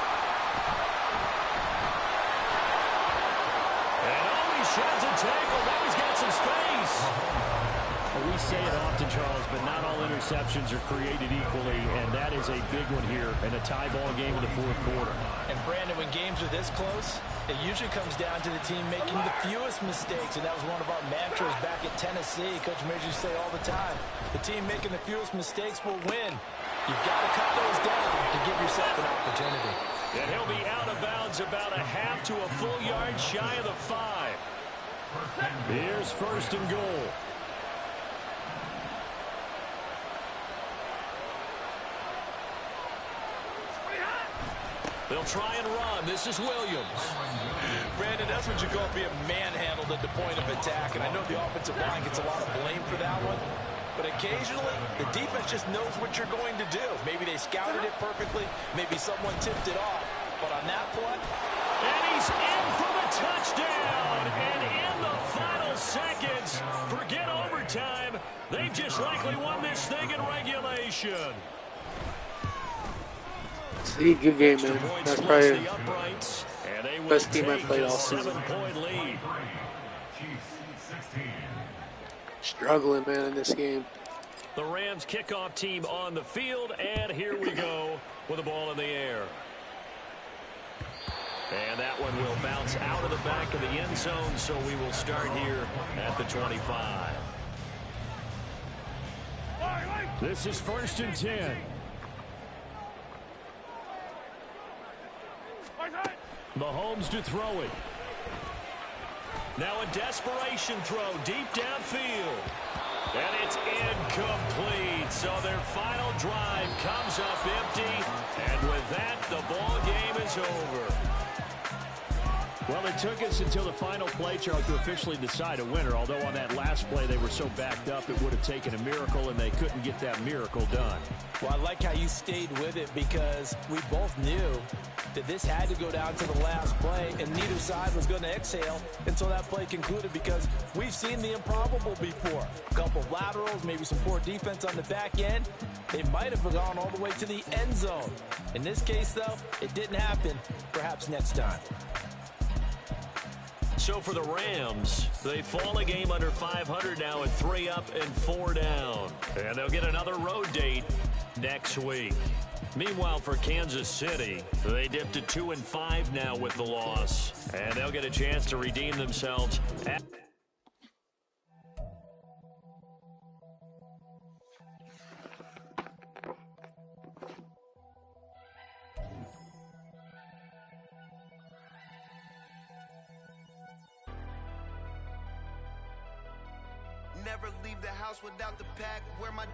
Sheds a tackle. Now he's got some space. Well, we say it often, Charles, but not all interceptions are created equally, and that is a big one here in a tie ball game in the fourth quarter. And, Brandon, when games are this close, it usually comes down to the team making the fewest mistakes, and that was one of our mantras back at Tennessee. Coach Major used to say all the time, the team making the fewest mistakes will win. You've got to cut those down to give yourself an opportunity. And he'll be out of bounds about a half to a full yard shy of the 5. Here's first and goal. They'll try and run. This is Williams. Brandon, that's what you call being manhandled at the point of attack. And I know the offensive line gets a lot of blame for that one. But occasionally, the defense just knows what you're going to do. Maybe they scouted it perfectly. Maybe someone tipped it off. But on that play... And he's in for the touchdown. And in the final seconds, forget overtime. They've just likely won this thing in regulation. See, good game, man. That's probably the best game I played all season. 7-point lead. Struggling, man, in this game. The Rams kickoff team on the field, and here we go with the ball in the air. And that one will bounce out of the back of the end zone, so we will start here at the 25. This is first and 10. Mahomes to throw it. Now a desperation throw deep downfield. And it's incomplete. So their final drive comes up empty. And with that, the ball game is over. Well, it took us until the final play, Charles, to officially decide a winner, although on that last play they were so backed up it would have taken a miracle, and they couldn't get that miracle done. Well, I like how you stayed with it because we both knew that this had to go down to the last play, and neither side was going to exhale until that play concluded because we've seen the improbable before. A couple of laterals, maybe some poor defense on the back end. They might have gone all the way to the end zone. In this case, though, it didn't happen. Perhaps next time. So for the Rams, they fall a game under 500 now at 3 up and 4 down. And they'll get another road date next week. Meanwhile, for Kansas City, they dipped to 2-5 now with the loss. And they'll get a chance to redeem themselves at Never leave the house without the pack. Where my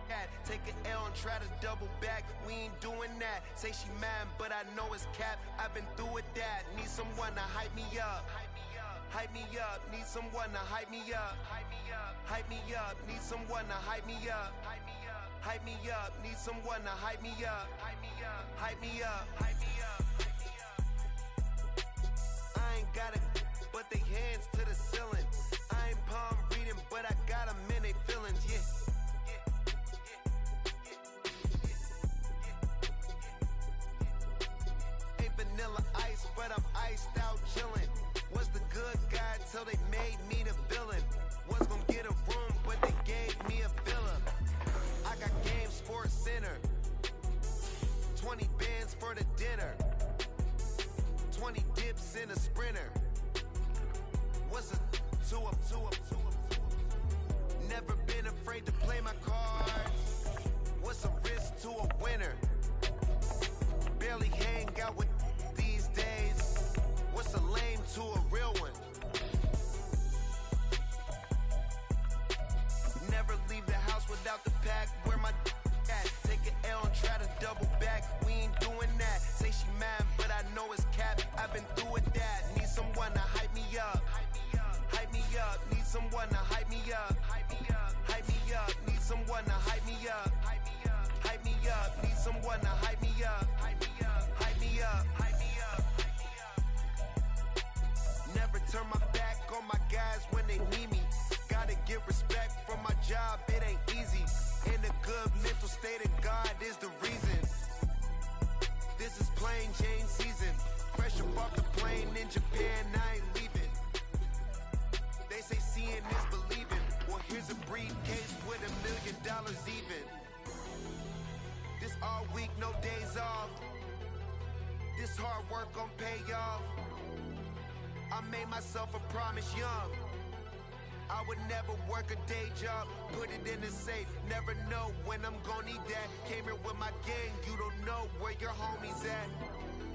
at? Take an L and try to double back. We ain't doing that. Say she mad, but I know it's cap. I've been through with that. Need someone to hype me up. Hype me up. Need someone to hype me up. Hype me up. Need someone to hype me up. Hype me up. Need someone to hype me up. Hype me up. I ain't got it, but they hands to the ceiling. I ain't palm reading, but I got them in they feelings, yeah. Ain't vanilla ice, but I'm iced out chillin'. Was the good guy till they made me the villain. Was gonna get a room, but they gave me a villa. I got Game Sports Center. 20 bands for the dinner. 20 dips in a sprinter. What's a 2 up? Never been afraid to play my cards. What's a risk to a winner? Barely hang out with these days. What's a lame to a real one? Never leave the house without the pack. Where my at? Take an L and try to double back. We ain't doing that. Say she mad, but I know it's cap. I've been through with that. Need someone to hype me up. Hype me up. Need someone to hype me up. Hype me up. Need someone to hype me up. Hype me up. Need someone to hype me up. Hype me up. Never turn my back on my guys when they need me. Gotta get respect from my job, it ain't easy. In a good mental state of God is the reason. This is plain Jane season. Fresh up off the plane in Japan, I ain't leaving. They say seeing is believing. Well, here's a briefcase with $1 million even. This all week, no days off. This hard work gon' pay off. I made myself a promise young. I would never work a day job, put it in the safe. Never know when I'm gon' need that. Came here with my gang, you don't know where your homies at.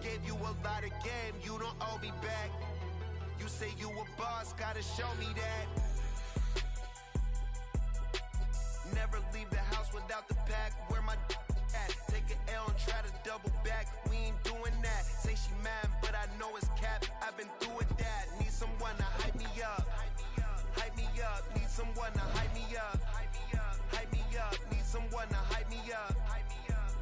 Gave you a lot of game, you don't owe me back. You say you a boss, gotta show me that. Never leave the house without the pack. Where my at? Take an L and try to double back. We ain't doing that. Say she mad, but I know it's cap. I've been through with that. Need someone to hype me up. Hype me up. Need someone to hype me up. Hype me up. Need someone to hype me up.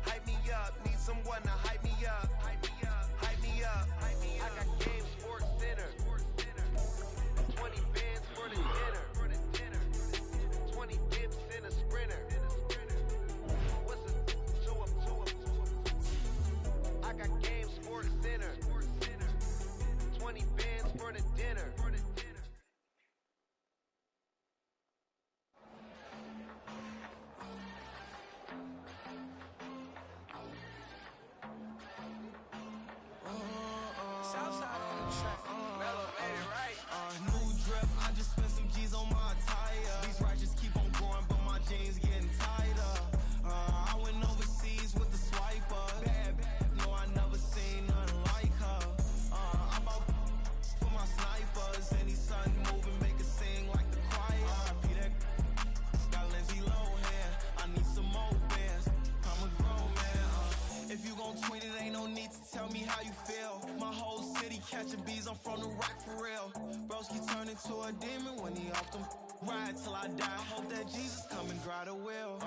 Hype me up. Need someone to hype me up. Hype me up. I got Game Sports Center. 20 bands for the dinner. 20 dips in a sprinter. What's a 2 up? I got Game Sports Center. 20 bands for the dinner. ride till I die. Hope that Jesus come and dry the well.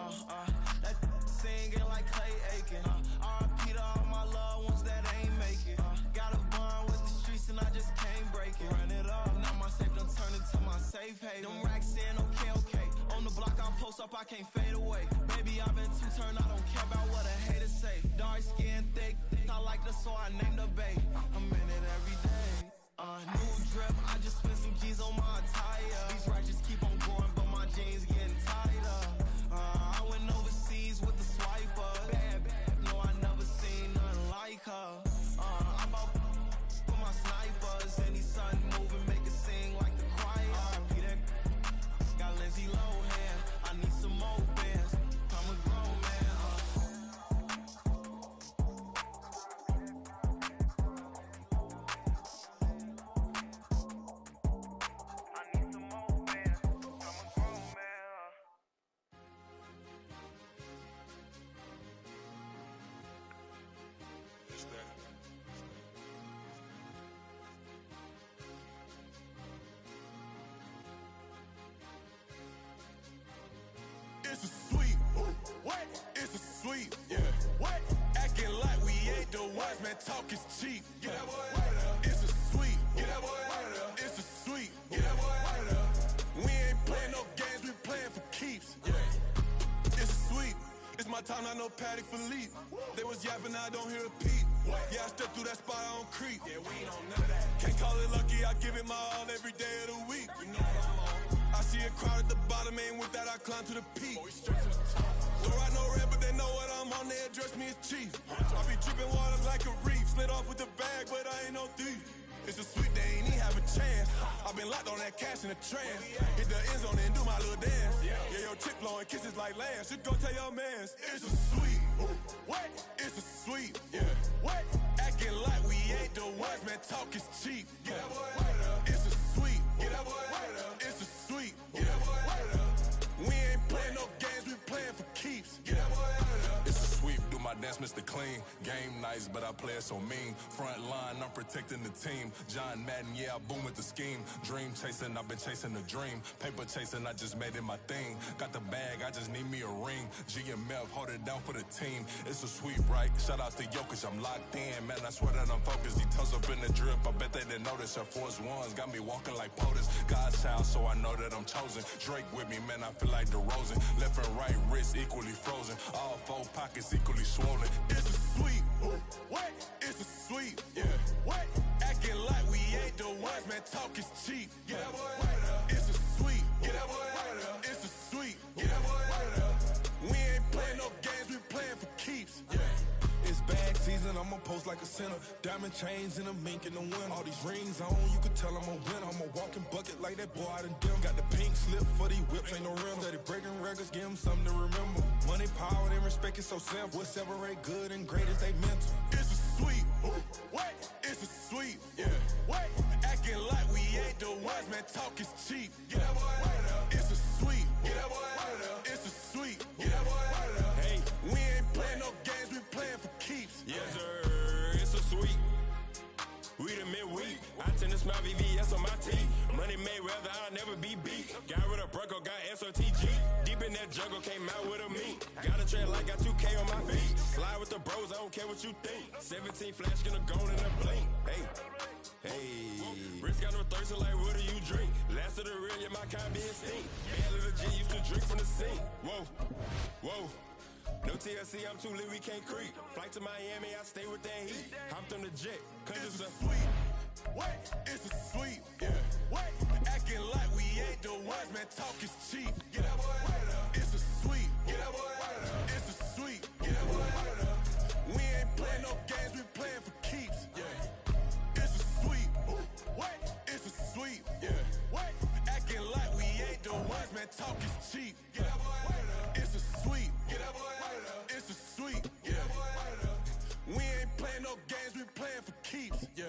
That singing like Clay Aiken. R.I.P. to all my loved ones that ain't make it. Got a bond with the streets and I just can't break it. Run it up, now my safe done turned into my safe haven. Them racks in, okay. On the block I post up, I can't fade away. Baby, I've been too turned, I don't care about what a hater say. Dark skin, thick, I like the so I named the babe. I'm in it every day. New drip, I just spent some G's on my attire. These righteous keep on going, but my jeans getting tighter. I went overseas with the swiper. Bad, no, I never seen nothing like her. I'm about for my snipers. Any sun moving, make it sing like the choir. R.I.P. that got Lindsay Lohan. I need some more bands. I'm a grown man. It's a sweet. What? It's a sweet. Yeah. What? Acting like we ain't the ones, man. Talk is cheap. Get that boy out of there. It's a sweet. Get that boy out of there. It's a sweet. Get that boy out of there. We ain't playing no games, we playing for keeps. Yeah. It's sweet. It's my time, I know Patty Philippe. They was yapping, I don't hear a peep. Yeah, I step through that spot, I don't creep. Yeah, we ain't on none of that. Can't call it lucky, I give it my all every day of the week. You know what I'm on. I see a crowd at the bottom, ain't with that, I climb to the peak. Don't ride no red, but they know what I'm on, they address me as chief. I be dripping water like a reef, slid off with the bag, but I ain't no thief. It's a sweet, they ain't even have a chance. I've been locked on that cash in a trance. Hit the end zone and do my little dance. Yeah, your chick blowing kisses like lambs. You go tell your mans. It's a sweet. What? It's a sweet. Yeah. What? Acting like we ain't the ones, man. Talk is cheap. Get that boy out of there. It's a sweet. Get that boy out of there. It's a sweet. Get that boy out of there. We ain't playing no games, we playing for keeps. Get that boy out of there. It's a sweep. Do my dance, Mr. Clean. Game nice, but I play it so mean. Front line, I'm protecting the team. John Madden, yeah, I boom with the scheme. Dream chasing, I've been chasing the dream. Paper chasing, I just made it my thing. Got the bag, I just need me a ring. GMF, hold it down for the team. It's a sweep, right? Shout out to Jokic, I'm locked in. Man, I swear that I'm focused. He toes up in the drip, I bet they didn't notice. Air Force Ones got me walking like POTUS. God's child, so I know that I'm chosen. Drake with me, man, I feel like DeRozan. Left and right wrist equally frozen. All four pockets equally swollen. It's a sweep. What? It's a sweep. Yeah. What? Acting like we ain't the ones, man. Talk is cheap. Get that boy out of there. It's a sweep. Get that boy out of there. It's a sweep. Get that boy out of there. We ain't playing no games, we playing for keeps. Yeah. It's bag season, I'ma post like a sinner. Diamond chains and a mink in the wind. All these rings on, you could tell I'm a winner. I'm a walking bucket like that boy out in dim. Got the pink slip for these whips, ain't no rental. Steady breaking records, give them something to remember. Money, power, and respect is so simple. What separate good and great is they mental. It's a sweep. What? It's a sweep. Yeah. What? Acting like we ain't the ones, man. Talk is cheap. Get that boy out of there. It's a sweep. Get that boy out of there. It's a sweep. Get that boy out of there. Hey, we ain't playing no games, we playing for keeps. Yes, sir. It's a sweep. We the midweek. I tend to smile VVS on my teeth. Money made whether I'll never be beat. Got rid of Bronco, got SOTG. Deep in that jungle, came out with a meat. Got a tread like got 2K on my feet. Slide with the bros, I don't care what you think. 17 flash gonna go in a blink. Hey. Hey, Rich got no thirst, like what do you drink? Last of the real, yeah, my kind be extinct. Bad little G used to drink from the sink. Whoa, whoa. No TLC, I'm too lit, we can't creep. Flight to Miami, I stay with that heat. Hopped on the jet, cause it's a sweet. What? It's a sweet. Yeah. What? Acting like we ain't the ones, man. Talk is cheap. Get that boy out of there. It's a sweet. Get that boy out of there. It's a sweet. Get that boy out of there. We ain't playing no games, we playing for keeps. Yeah. It's a sweet. What? It's a sweet. Yeah. What? Acting like we ain't the ones, man. Talk is cheap. Get that boy out of there. It's a sweet. Get that boy out of there. It's a sweet. Get that boy out of there. We ain't playing no games, we playing for keeps. Yeah.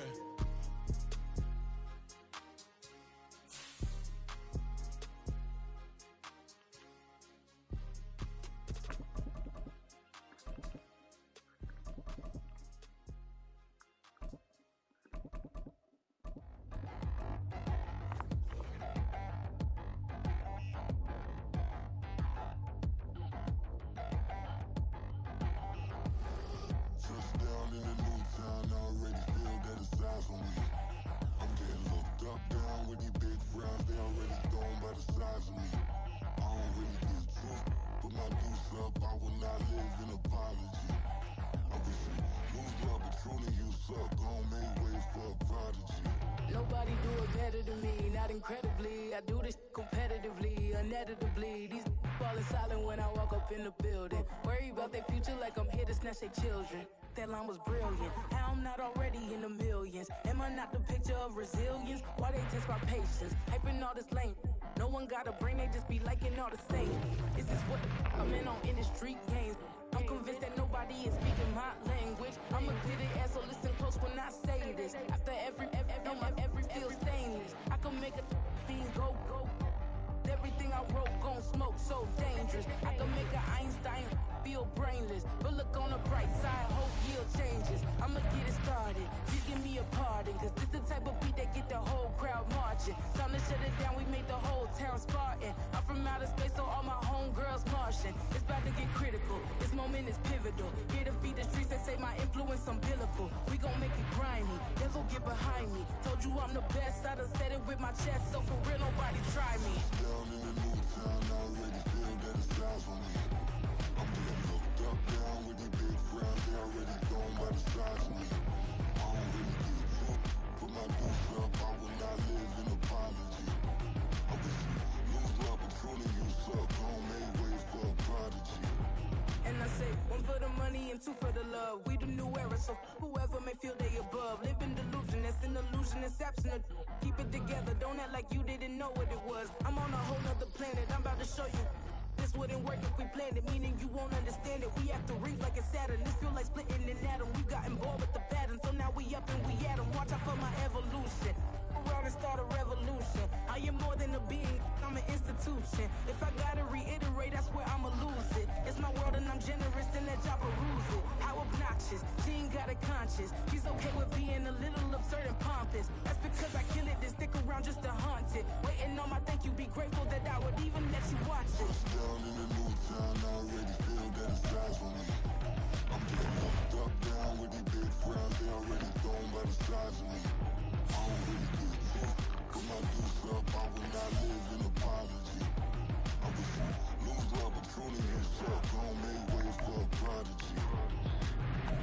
on me. I'm getting looked up, down with these big frowns. They already thrown by the size of me. I don't really give truth. Put my deuce up, I will not live in apology. I wish you lose love, but truly you suck. Gon' make way for a prodigy. Nobody do it better than me, not incredibly. I do this competitively, uneditably. These falling silent when I walk up in the building. Worry about their future like I'm here to snatch their children. That line was brilliant. How I'm not already in the millions? Am I not the picture of resilience? Why they test my patience? Hyping all this lame. No one got a brain, they just be liking all the same. Is this what I'm in on industry games? I'm convinced that nobody is speaking my language. I'ma get it ass, so listen close when I say this. After every feel stainless. I can make a fiend go. Everything I wrote gon' smoke, so dangerous. I can make an Einstein feel brainless. But look on the bright side, hope yield changes. I'ma get it started, please give me a pardon. Cause this the type of beat that get the whole crowd marching. Time to shut it down, we made the whole town Spartan. I'm from outer space, so all my homegirls Martian. It's about to get critical, this moment is pivotal. Here to feed the streets that say my influence umbilical. We gon' make it grimy, devil get behind me. Told you I'm the best, I done said it with my chest. So for real, nobody try me. Down in the new town, I already feel that it's eyes on me. I'm getting looked up, down with these big frowns. They already thrown by the size of me. I don't really give truth. Put my deuce up, I will not live in apology. I wish you lose love, but truly you suck. Gon' make way for a prodigy. And I say, one for the money and two for the love. We the new era, so whoever may feel they above. Live in delusion, that's an illusion, it's absent. Keep it together, don't act like you didn't know what it was. I'm on a whole nother planet, I'm about to show you. This wouldn't work if we planned it, meaning you won't understand it. We have to rings like a Saturn, this feel like splitting an atom. We got involved with the pattern, so now we up and we at 'em. Watch out for my evolution. Around and start a revolution. I am more than a being, I'm an institution. If I gotta reiterate, I swear I'ma lose it. It's my world and I'm generous and let y'all peruse it. How obnoxious, she ain't got a conscience. She's okay with being a little absurd and pompous. That's because I kill it, then stick around just to haunt it. Waiting on my thank you, be grateful that I would even let you watch it. Down in the new town, I already feel that it's eyes on me. I'm getting looked up, down with these big frowns. They already thrown by the size of me. I don't really give truth. Put my deuce up, I will not live in apology. I wish you lose love, but truly you suck. Gon' make way for a prodigy.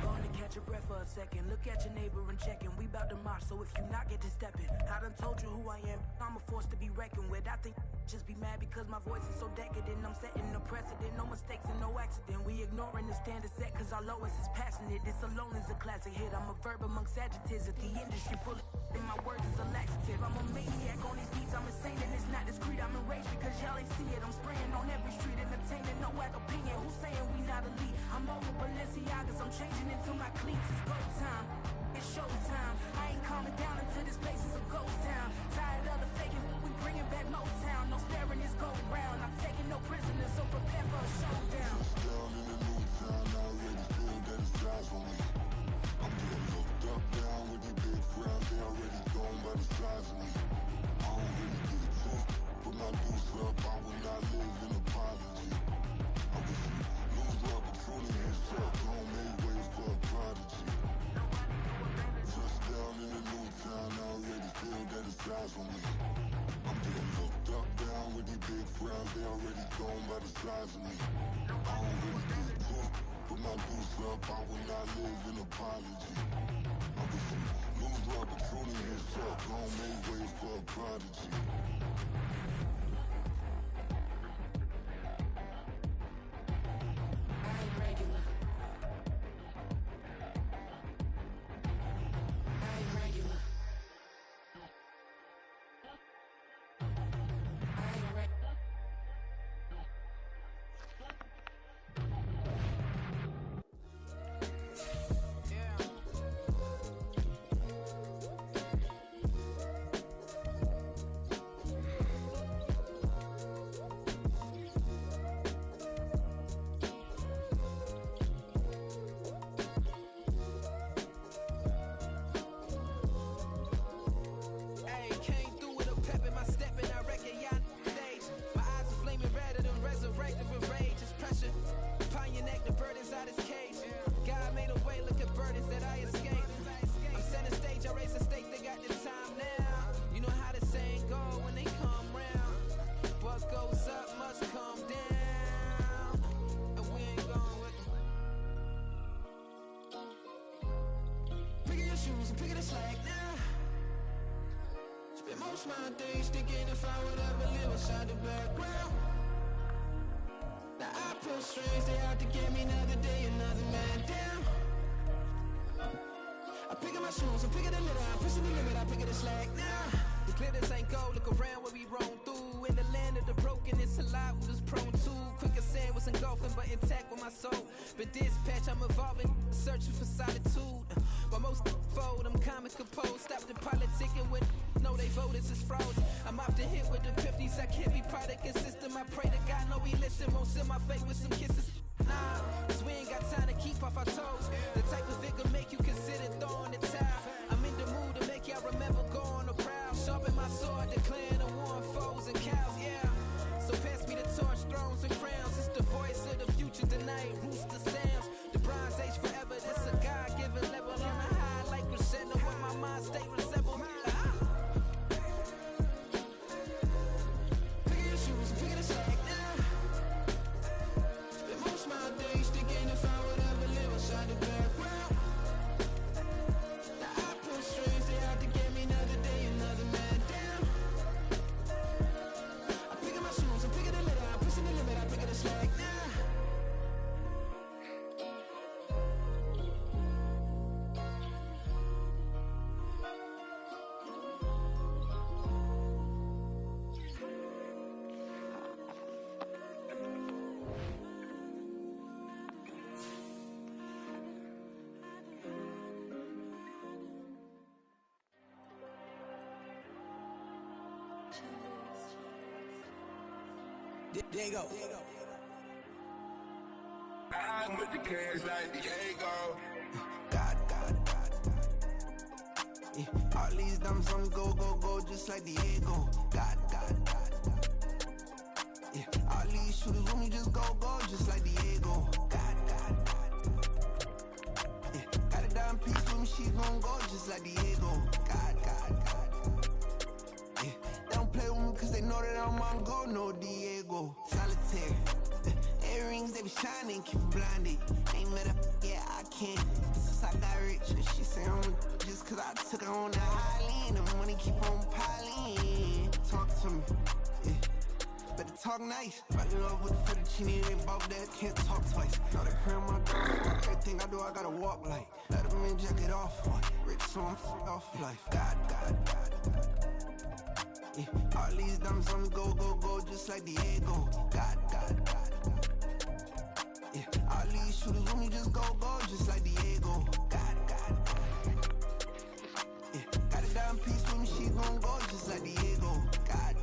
Gonna catch your breath for a second. Look at your neighbor and check in. We bout to march, so if you not get to stepping. I done told you who I am. I'm a force to be reckoned with. I think just be mad because my voice is so decadent. I'm setting the precedent, no mistakes and no accident. We ignoring the standard set cause our lowest is passionate. This alone is a classic hit. I'm a verb amongst adjectives. If the industry full of and my words is a laxative. I'm a maniac on these beats. I'm insane and it's not discreet. I'm enraged because y'all ain't see it. I'm spraying on every street, entertaining, no whack opinion. Who's saying we not elite? I'm over Balenciagas. I'm changing into my cleats. It's go time. It's showtime. I ain't calming down until this place is a ghost town. Tired of the faking, we bringing back Motown. No sparing this go round. I'm taking no prisoners, so prepare for a showdown. Down in the new town, I already feel that it's eyes on me. I'm getting looked up, down with these big frowns. They already thrown by the size of me. I don't really give truth. Put my deuce up, I will not live in apology. I wish you lose love, but truly you suck. Gon' make way for a prodigy. Just down in the new town, I already feel that it's eyes on me. I'm getting looked up, down with these big frowns. They already thrown by the size of me. I don't really give truth. Put my deuce up, I will not live in apology. I wish you lose love, but truly you suck. Gon' make way for a prodigy. I ain't regular. I ain't regular. I ain't regular. my days thinking if I would ever live inside the background. Now I pull strings, they out to get me another day, another man down. I pick up my shoes, I'm picking the litter, I'm pushing the limit, I pick it a slack now. The glitters ain't gold, look around where we roam through. In the land of the broken, it's a lot we was prone to. Quicker sand was engulfing, but intact with my soul. But dispatch, I'm evolving, searching for solitude. While most fold, I'm comic composed. Stop the politicking with no, they voters is froze. I'm often hit with the 50s, I can't be product and system. I pray to God, no, he listen, won't send my fate with some kisses. Nah, cause we ain't got time to keep off our toes. The type of vigor make you consider throwing the towel. I'm in the mood to make y'all remember going to proud. Sharpen my sword, declaring the war on foes and cows, yeah. So pass me the torch, thrones and crowns. It's the voice of the future tonight, rooster sounds. The Bronze Age forever, this a God-given level. On a high like crescendo, where my mind stay resemble. Pick your shoes, pick it a slack now. Spend most of my days thinking if I would ever live inside the background. Now I pull strings, they out to get me another day, another man down. I pick up my shoes, I'm picking the litter, I'm pushing the limit, I pick it a slack now. Diego. I'm with the cash like Diego. God. Yeah, all these dumb songs go, just like Diego. God. Yeah, all these shooters with me just go, just like Diego. God. Yeah, got a dime piece with me, she gon' go just like Diego. God. Yeah, they don't play with me cause they know that I'm on go, no Diego. Solitaire. Earrings, they be shining, keep blinded. Ain't met up, yeah, I can't. Since I got rich, and she say I'm just cause I took her on that high lean. The money keep on piling. Talk to me, yeah. Better talk nice. Fall in love with the fettuccine, ain't about that, can't talk twice. Now they pray on my door, everything I do, I gotta walk like. Let them in, jack it off. Rich, so I'm off life. God. Yeah, all these dumb songs go, just like Diego. God. Yeah, all these shooters with me just go, just like Diego. God. Yeah, got a dime piece with me, she gon' go just like Diego. God.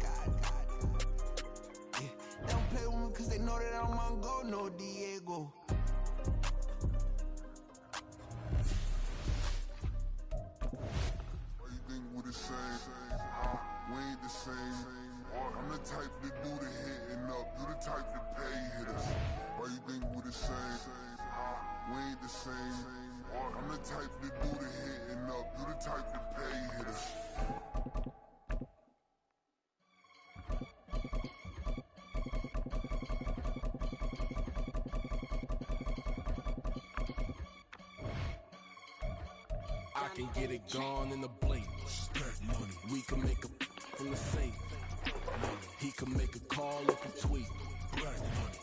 Yeah, they don't play with me cause they know that I'm on go, no Diego. Why you think we the same? We ain't the same. I'm the type to do the hitting up, you the type to pay hitters. Why you think we the same? We ain't the same. I'm the type to do the hitting up, you the type to pay hitters. I can get it gone in a blink. We can make a from the same. He can make a call if he tweet.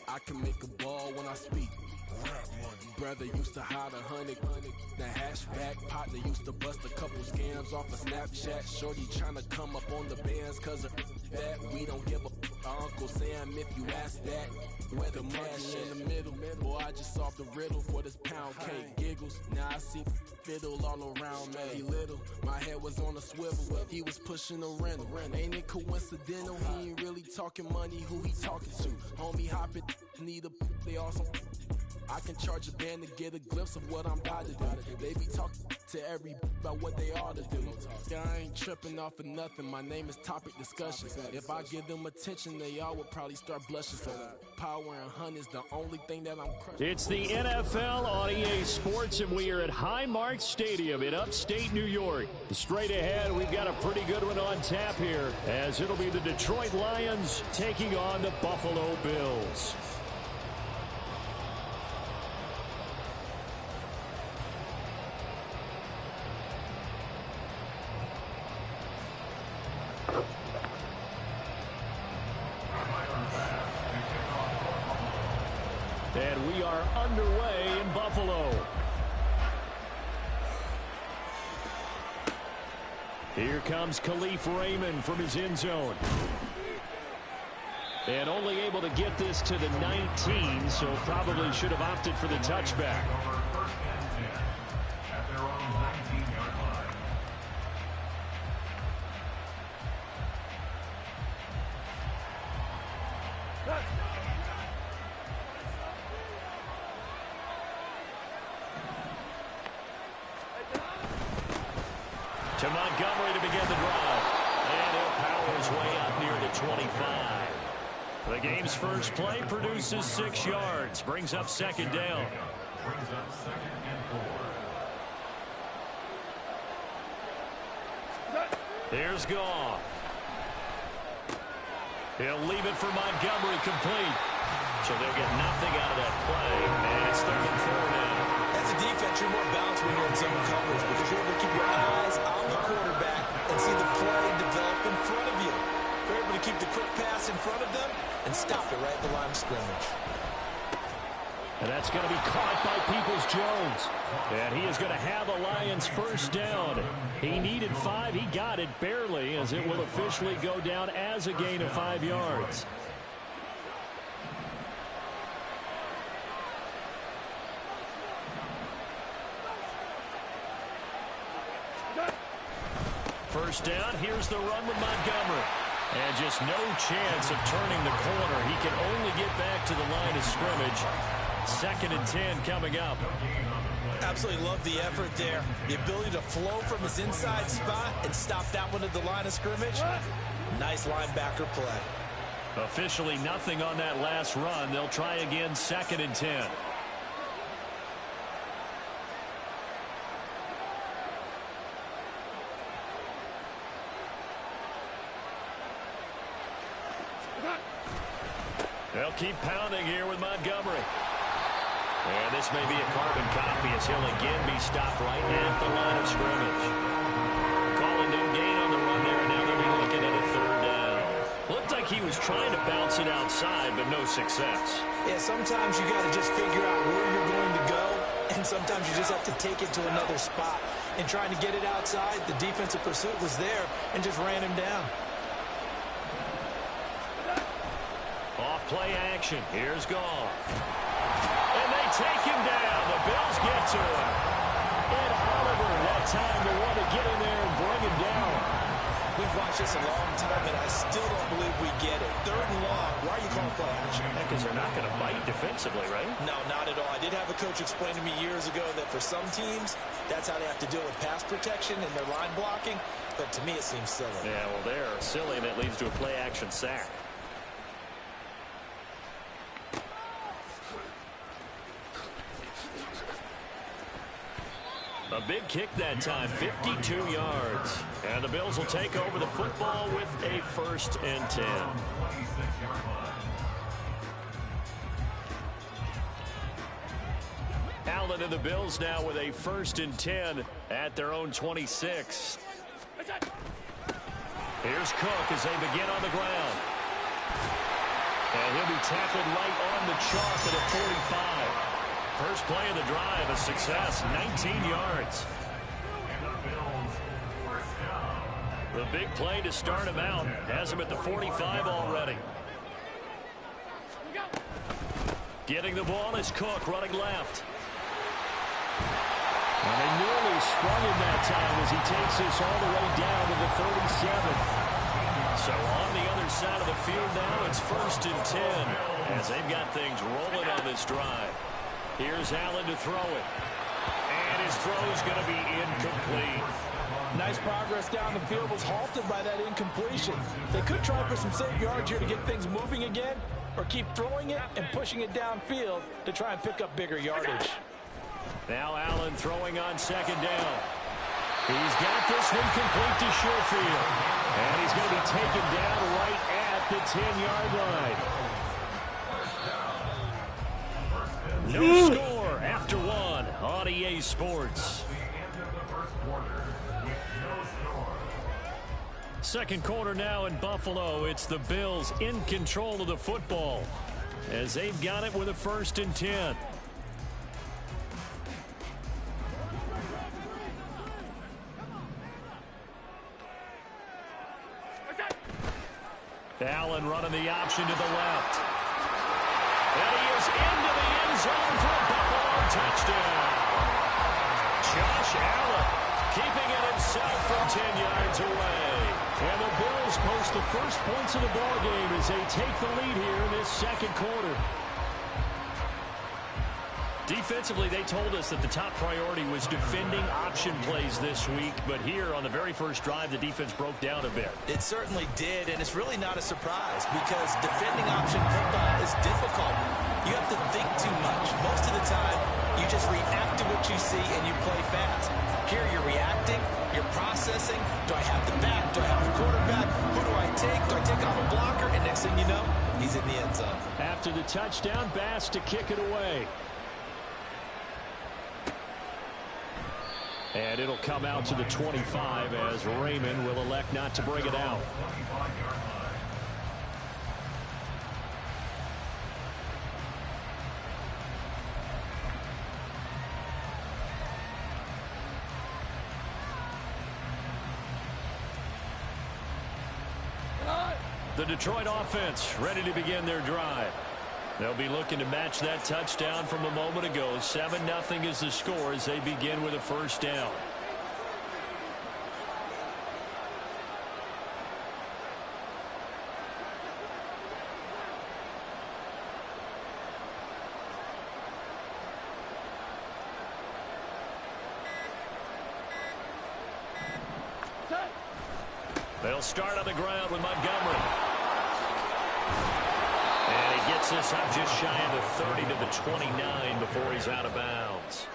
I can make a ball when I speak. Brother used to hide 100. The hashback partner used to bust a couple scams off of Snapchat. Shorty tryna come up on the bands cause of that. We don't give a Uncle Sam if you ask that. Where the cash in the middle. Boy, I just solved the riddle for this pound cake. Giggles, now I see fiddle all around me. He little, my head was on a swivel. He was pushing a rental. Ain't it coincidental? He ain't really talking money, who he talking to? Homie hopping, need a they also. I can charge a band to get a glimpse of what I'm about to do. They be talking to every about what they ought to do. Yeah, I ain't tripping off of nothing. My name is Topic Discussion. If I give them attention, they all would probably start blushing. So power and hunt is the only thing that I'm crushing. It's the NFL on EA Sports, and we are at Highmark Stadium in upstate New York. Straight ahead, we've got a pretty good one on tap here, as it'll be the Detroit Lions taking on the Buffalo Bills. And we are underway in Buffalo. Here comes Khalif Raymond from his end zone. And only able to get this to the 19, so probably should have opted for the touchback. To Montgomery to begin the drive. And he'll power his way up near the 25. The game's first play produces 6 yards. Brings up second down. Here's Goff. He'll leave it for Montgomery complete. So they'll get nothing out of that play. And it's 3rd and 4 now. As a defense, you're more balanced when you're in zone coverage because you're able to keep your eyes on the quarterback and see the play develop in front of you. You're able to keep the quick pass in front of them and stop it right at the line of scrimmage. And that's going to be caught by Peoples-Jones. And he is going to have the Lions first down. He needed 5. He got it barely, as it will officially go down as a gain of 5 yards. First down, here's the run with Montgomery. And just no chance of turning the corner. He can only get back to the line of scrimmage. 2nd and 10 coming up. Absolutely love the effort there. The ability to flow from his inside spot and stop that one at the line of scrimmage. Nice linebacker play. Officially nothing on that last run. They'll try again 2nd and 10. They'll keep pounding here with Montgomery. And this may be a carbon copy as he'll again be stopped right at the line of scrimmage. Calling no gain on the run there, and now they'll be looking at a 3rd down. Looked like he was trying to bounce it outside, but no success. Yeah, sometimes you got to just figure out where you're going to go, and sometimes you just have to take it to another spot. And trying to get it outside, the defensive pursuit was there and just ran him down. Off play action. Here's Goff. And they take him down. The Bills get to him. And Oliver, that time to want to get in there and bring him down. We've watched this a long time, and I still don't believe we get it. 3rd and long. Why are you calling play action? Because they're not going to bite defensively, right? No, not at all. I did have a coach explain to me years ago that for some teams, that's how they have to deal with pass protection and their line blocking. But to me, it seems silly. Yeah, well, they're silly, and it leads to a play action sack. A big kick that time, 52 yards. And the Bills will take over the football with a 1st and 10. Allen and the Bills now with a 1st and 10 at their own 26. Here's Cook as they begin on the ground. And he'll be tackled right on the chalk at a 45. First play of the drive, a success, 19 yards. The big play to start him out has him at the 45 already. Getting the ball is Cook running left. And they nearly sprung him that time as he takes this all the way down to the 37. So on the other side of the field now, it's 1st and 10 as they've got things rolling on this drive. Here's Allen to throw it. And his throw is going to be incomplete. Nice progress down the field was halted by that incompletion. They could try for some safe yards here to get things moving again, or keep throwing it and pushing it downfield to try and pick up bigger yardage. Now Allen throwing on 2nd down. He's got this one complete to Sherfield. And he's going to be taken down right at the 10-yard line. No score after 1 on EA Sports. Second quarter now in Buffalo. It's the Bills in control of the football. as they've got it with a 1st and 10. Allen running the option to the left. And he is into the end zone for a Buffalo touchdown. Josh Allen keeping it himself from 10 yards away. And the Bills post the first points of the ballgame as they take the lead here in this second quarter. Defensively, they told us that the top priority was defending option plays this week, but here on the very first drive, the defense broke down a bit. It certainly did, and it's really not a surprise because defending option football is difficult. You have to think too much. Most of the time, you just react to what you see and you play fast. Here you're reacting, you're processing. Do I have the back? Do I have the quarterback? Who do I take? Do I take out a blocker? And next thing you know, he's in the end zone. After the touchdown, Bass to kick it away. And it'll come out to the 25 as Raymond will elect not to bring it out. The Detroit offense ready to begin their drive. They'll be looking to match that touchdown from a moment ago. 7-0 is the score as they begin with a 1st down. They'll start on the ground with Montgomery. And he gets this up just shy of the 30 to the 29 before he's out of bounds.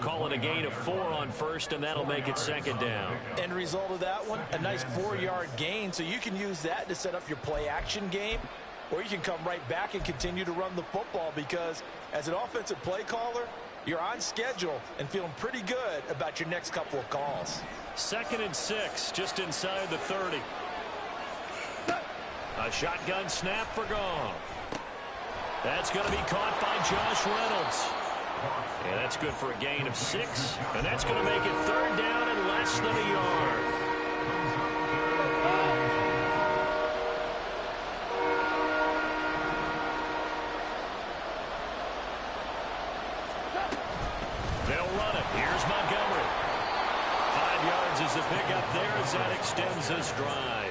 Call it a gain of 4 on 1st, and that'll make it 2nd down. End result of that one, a nice 4-yard gain, so you can use that to set up your play-action game, or you can come right back and continue to run the football because as an offensive play caller, you're on schedule and feeling pretty good about your next couple of calls. 2nd and 6, just inside the 30. A shotgun snap for Goff. That's going to be caught by Josh Reynolds. And that's good for a gain of 6. And that's going to make it 3rd down and less than a yard. They'll run it. Here's Montgomery. 5 yards is the pickup there as that extends this drive.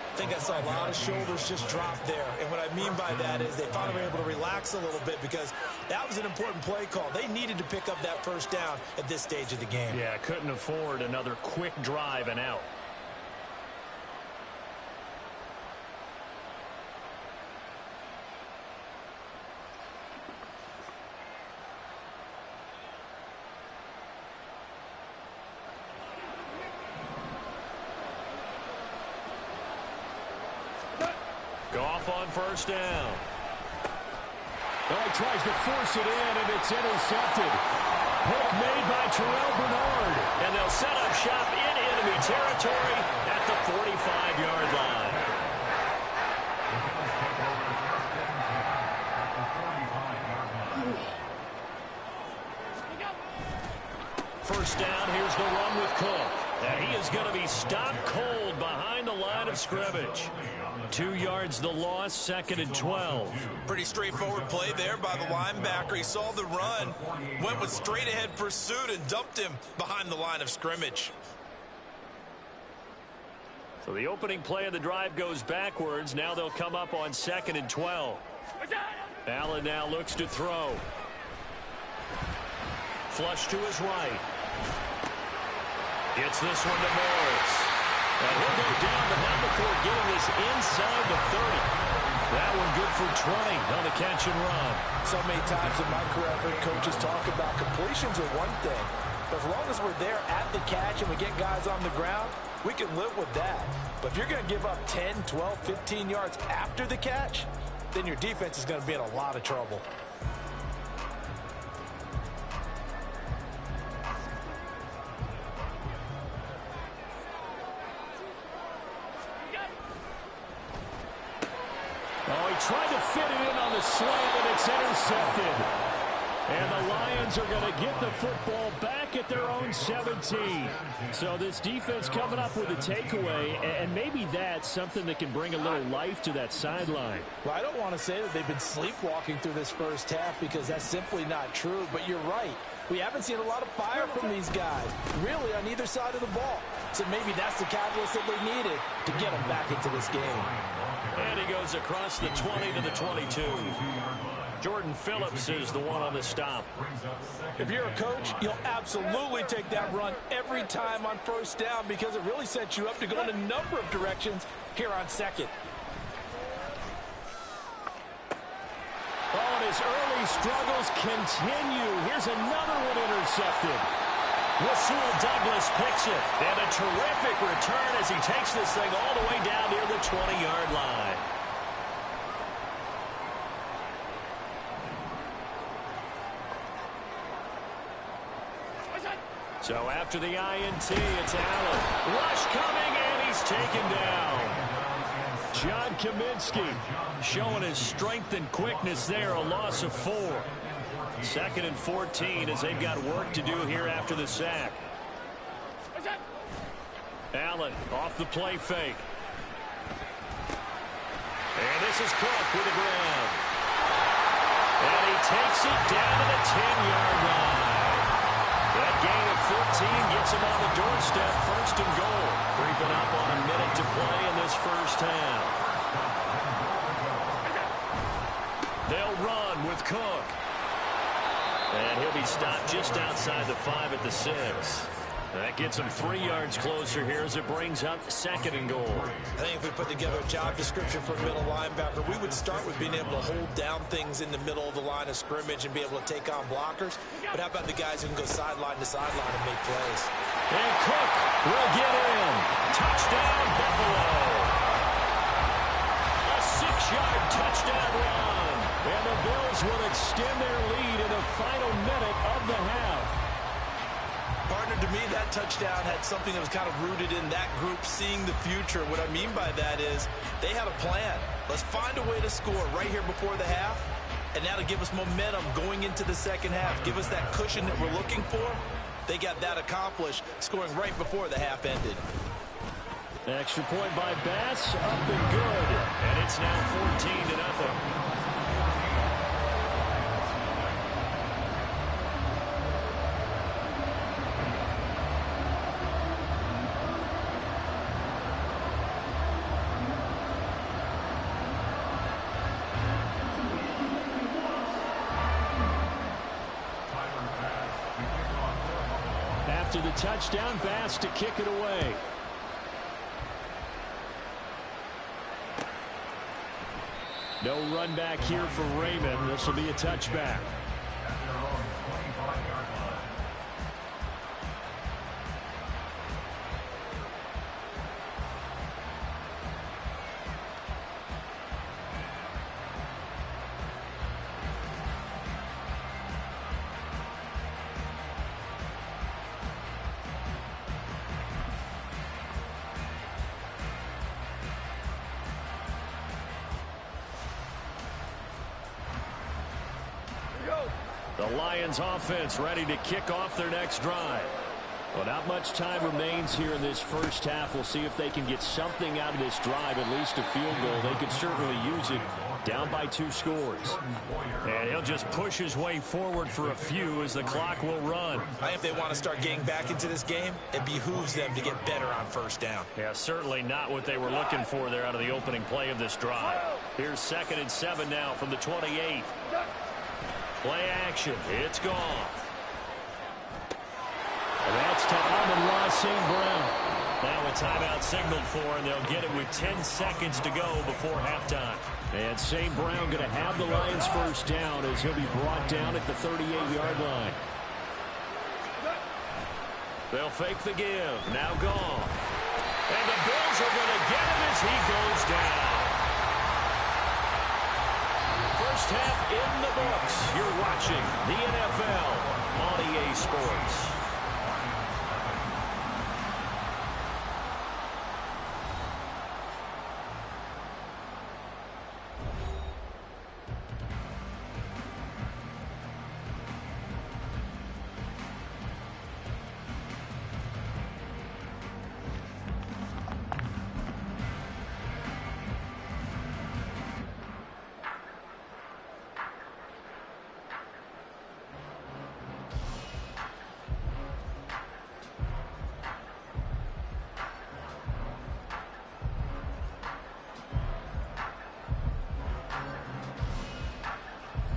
I think I saw a lot of shoulders just drop there. And what I mean by that is they finally were able to relax a little bit because that was an important play call. They needed to pick up that 1st down at this stage of the game. Yeah, couldn't afford another quick drive and out. Goff on 1st down. Well, he tries to force it in, and it's intercepted. Pick made by Terrell Bernard. And they'll set up shop in enemy territory at the 45-yard line. First down, here's the run with Cook. And he is going to be stopped cold behind the line of scrimmage. 2 yards the loss, 2nd and 12. Pretty straightforward play there by the linebacker. He saw the run, went with straight-ahead pursuit, and dumped him behind the line of scrimmage. So the opening play of the drive goes backwards. Now they'll come up on 2nd and 12. Allen now looks to throw. Flush to his right. Gets this one to Morris. And he'll go down, but not before getting this inside the 30. That one good for 20 on the catch and run. So many times in my career, I've heard coaches talk about completions are one thing. But as long as we're there at the catch and we get guys on the ground, we can live with that. But if you're going to give up 10, 12, 15 yards after the catch, then your defense is going to be in a lot of trouble. Oh, he tried to fit it in on the slant, and it's intercepted. And the Lions are going to get the football back at their own 17. So this defense coming up with a takeaway, and maybe that's something that can bring a little life to that sideline. Well, I don't want to say that they've been sleepwalking through this first half because that's simply not true, but you're right. We haven't seen a lot of fire from these guys, really, on either side of the ball. So maybe that's the catalyst that they needed to get them back into this game. And he goes across the 20 to the 22. Jordan Phillips is the one on the stop. If you're a coach, you'll absolutely take that run every time on first down because it really sets you up to go in a number of directions here on second. Oh, and his early struggles continue. Here's another one intercepted. Rasul Douglas picks it. And a terrific return as he takes this thing all the way down near the 20-yard line. So after the INT, it's Allen. Rush coming, and he's taken down. John Kaminsky showing his strength and quickness there, a loss of 4. 2nd and 14 as they've got work to do here after the sack. Allen off the play fake. And this is Cook with the ground. And he takes it down to the 10-yard line. That gain of 14 gets him on the doorstep, 1st and goal. Creeping up on a minute to play in this first half. They'll run with Cook. And he'll be stopped just outside the 5 at the 6. That gets him 3 yards closer here as it brings up 2nd and goal. I think if we put together a job description for a middle linebacker, we would start with being able to hold down things in the middle of the line of scrimmage and be able to take on blockers. But how about the guys who can go sideline to sideline and make plays? And Cook will get in. Touchdown, Buffalo. A 6-yard touchdown run. And the Bills will extend their lead in the final minute of the half. Partner, to me, that touchdown had something that was kind of rooted in that group seeing the future. What I mean by that is they had a plan. Let's find a way to score right here before the half, and now to give us momentum going into the second half, give us that cushion that we're looking for. They got that accomplished, scoring right before the half ended. Extra point by Bass, up and good, and it's now 14-0. After the touchdown, Bass to kick it away. No run back here for Raymond. This will be a touchback. The Lions offense ready to kick off their next drive. Well, not much time remains here in this first half. We'll see if they can get something out of this drive, at least a field goal. They could certainly use it, down by 2 scores. And he'll just push his way forward for a few as the clock will run. I think if they want to start getting back into this game, it behooves them to get better on first down. Yeah, certainly not what they were looking for there out of the opening play of this drive. Here's 2nd and 7 now from the 28. Play action. It's gone. And that's to Amon-Ra St. Brown. Now a timeout signaled for, and they'll get it with 10 seconds to go before halftime. And St. Brown going to have the Lions first down as he'll be brought down at the 38-yard line. They'll fake the give. Now gone. And the Bills are going to get him as he goes down. First half in the books. You're watching the NFL on EA Sports.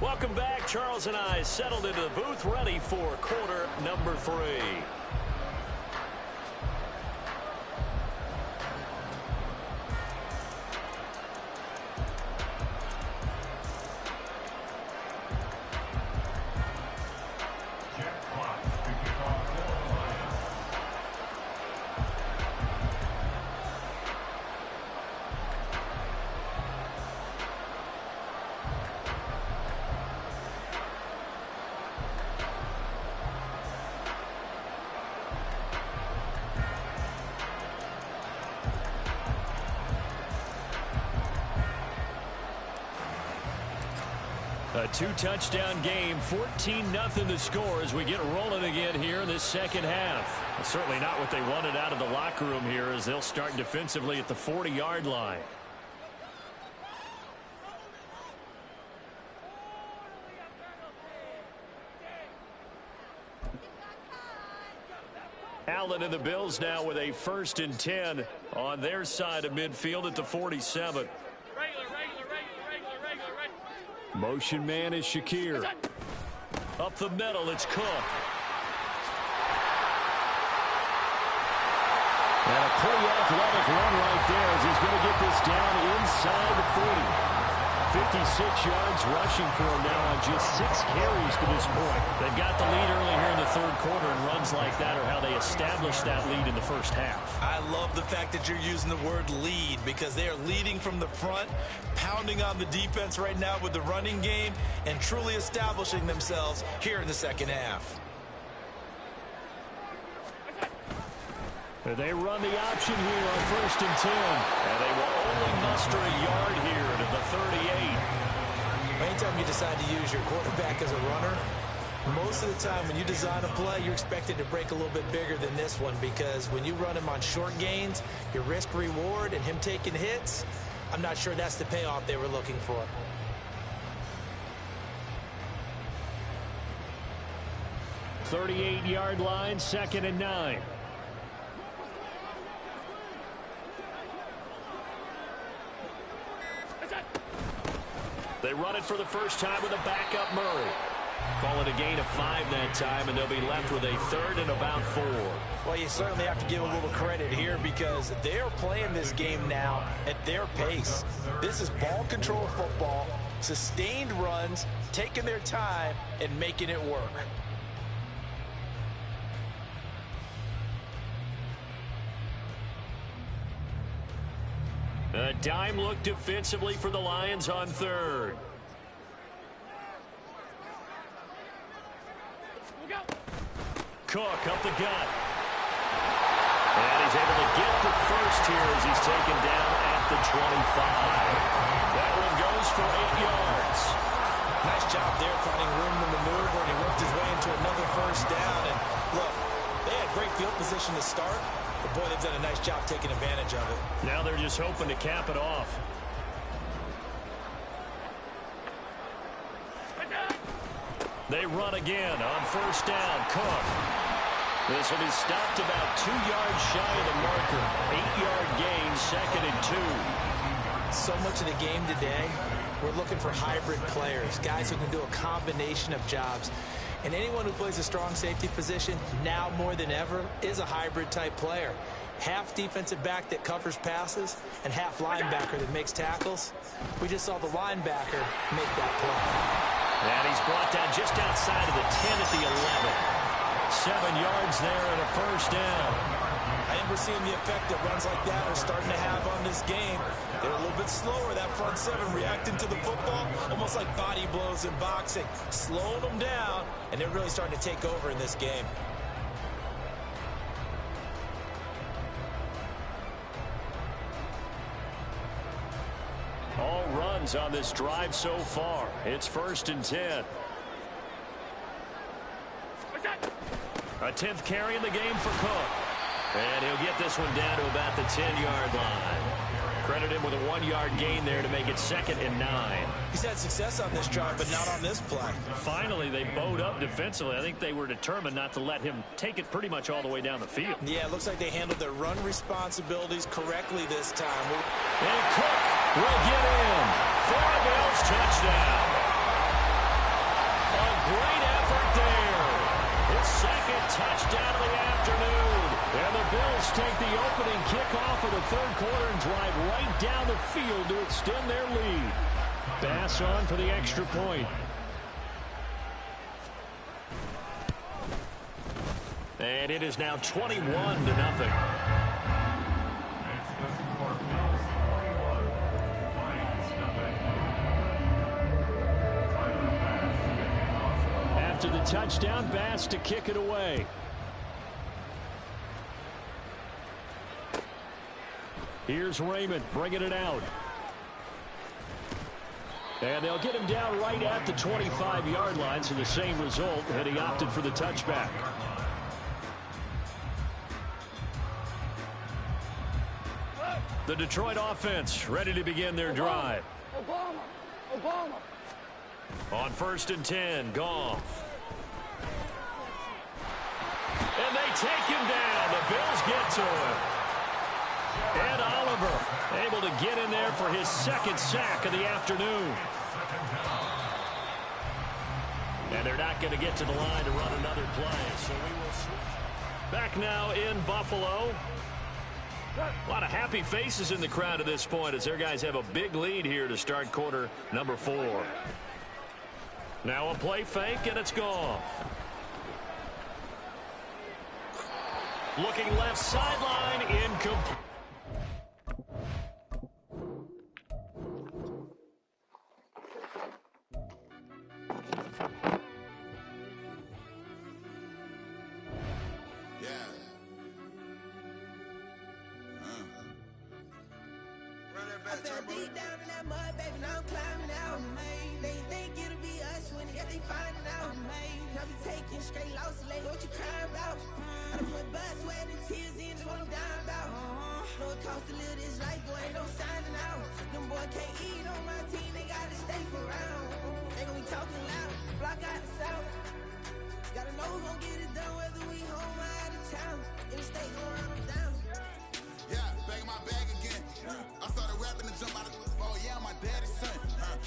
Welcome back. Charles and I settled into the booth, ready for quarter number 3. A 2-touchdown game, 14-0 the score as we get rolling again here in this second half. It's certainly not what they wanted out of the locker room here as they'll start defensively at the 40-yard line. Allen and the Bills now with a 1st and 10 on their side of midfield at the 47. Motion man is Shakir. Up the middle, it's Cook. And a pretty athletic run right there as he's going to get this down inside the 40. 56 yards rushing for him now on just 6 carries to this point. They've got the lead early here in the 3rd quarter, and runs like that are how they establish that lead in the first half. I love the fact that you're using the word lead because they are leading from the front, pounding on the defense right now with the running game, and truly establishing themselves here in the second half. They run the option here on 1st and 10. And they will only muster a yard here to the 38. Anytime you decide to use your quarterback as a runner, most of the time when you design a play, you're expected to break a little bit bigger than this one because when you run him on short gains, your risk-reward and him taking hits, I'm not sure that's the payoff they were looking for. .38-yard line, 2nd and 9. They run it for the first time with a backup Murray. Call it a gain of 5 that time, and they'll be left with a 3rd and about 4. Well, you certainly have to give a little credit here because they're playing this game now at their pace. This is ball control football, sustained runs, taking their time, and making it work. A dime look defensively for the Lions on 3rd. Cook up the gut. And he's able to get the first here as he's taken down at the 25. That one goes for 8 yards. Nice job there finding room to maneuver, and he worked his way into another first down. And look, they had great field position to start. But boy, they've done a nice job taking advantage of it. Now they're just hoping to cap it off. They run again on 1st down. Cook. This will be stopped about 2 yards shy of the marker. 8-yard gain, 2nd and 2. So much of the game today, we're looking for hybrid players, guys who can do a combination of jobs. And anyone who plays a strong safety position, now more than ever, is a hybrid-type player. Half defensive back that covers passes and half linebacker that makes tackles. We just saw the linebacker make that play. And he's brought down just outside of the 10 at the 11. 7 yards there and a first down. I think we're seeing the effect that runs like that are starting to have on this game. They're a little bit slower, that front 7, reacting to the football, almost like body blows in boxing, slowing them down, and they're really starting to take over in this game. All runs on this drive so far. It's 1st and 10. A 10th carry in the game for Cook. And he'll get this one down to about the 10-yard line. Credit him with a 1-yard gain there to make it 2nd and 9. He's had success on this drive, but not on this play. Finally, they bowed up defensively. I think they were determined not to let him take it pretty much all the way down the field. Yeah, it looks like they handled their run responsibilities correctly this time. And Cook will get in for a Bills touchdown. touchdown of the afternoon. And the Bills take the opening kickoff of the third quarter and drive right down the field to extend their lead. Bass on for the extra point. And it is now 21-0. After the touchdown, Bass to kick it away. Here's Raymond bringing it out. And they'll get him down right at the 25-yard line, so the same result, and he opted for the touchback. The Detroit offense ready to begin their drive. Obama. On 1st and 10, Goff. And they take him down. The Bills get to him. Ed Oliver able to get in there for his second sack of the afternoon. And they're not going to get to the line to run another play. So we will switch. Back now in Buffalo. A lot of happy faces in the crowd at this point as their guys have a big lead here to start quarter number 4. Now a play fake, and it's Goff. Looking left sideline, incomplete.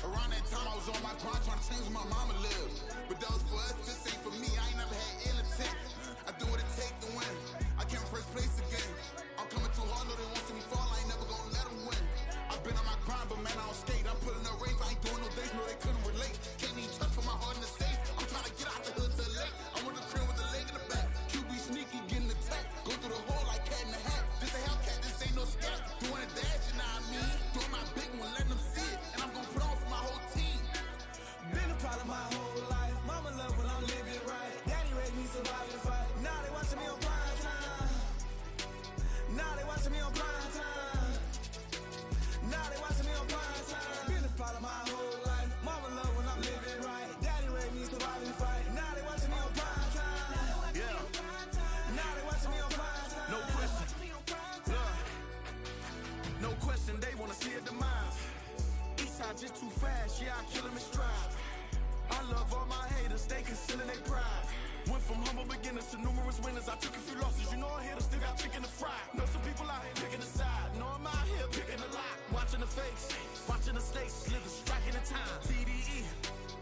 Around that time I was on my grind trying to change where my mama lived. But those for us, this ain't for me. I ain't never had ill intent. I do what it take to win. I came first place again. I'm coming too hard, no they want to see me fall. I ain't never gonna let them win. I've been on my grind, but man I don't skate. I'm putting up race, I ain't doing no days, no they couldn't relate. Can't even touch for my heart in the safe. I'm trying to get out the hood to the lake. I'm with the crib with the leg in the back. QB sneaky, getting attacked. Go through the hole like cat in the hat. This a Hellcat, this ain't no scat. Doing a dash, you know what I mean? Doing my big one, letting them see it. And I'm gonna put on for my whole team. Been a problem my whole life. Mama love when I'm living right. Daddy raised me surviving fight. Now they watching me on prime time. Now they watching me on prime time. Now they watching me on prime time. Been a problem my whole life. Mama love when I'm living right. Daddy raised me surviving fight. Now they watching me on prime time. Yeah. Now they watching me on prime time. No question. Look. No question, they wanna see a demise. Eastside just too fast, yeah, I kill him in stride. I love all my haters, they concealing their pride. Went from humble beginners to numerous winners. I took a few losses, you know I hit, still got chicken to fry. Know some people out here picking a side. Know I'm out here picking a lot. Watching the face, watching the stakes, slither, striking the time. TDE,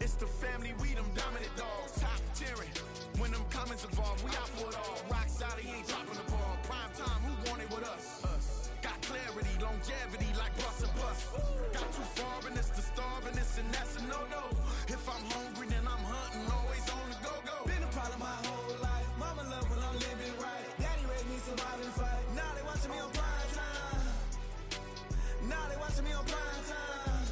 it's the family, we them dominant dogs. Top tiering, when them comments involved, we out for it all. Rock side, he ain't dropping the ball. Prime time, who want it with us? Got clarity, longevity, like bust and bust. Got too far and it's the starvingness, and that's a no-no. If I'm hungry, then I'm hunting, always on the go-go. Been a problem my whole life. Mama love when I'm living right. Daddy raised me surviving fight. Now they watching me on prime time. Now they watching me on prime time.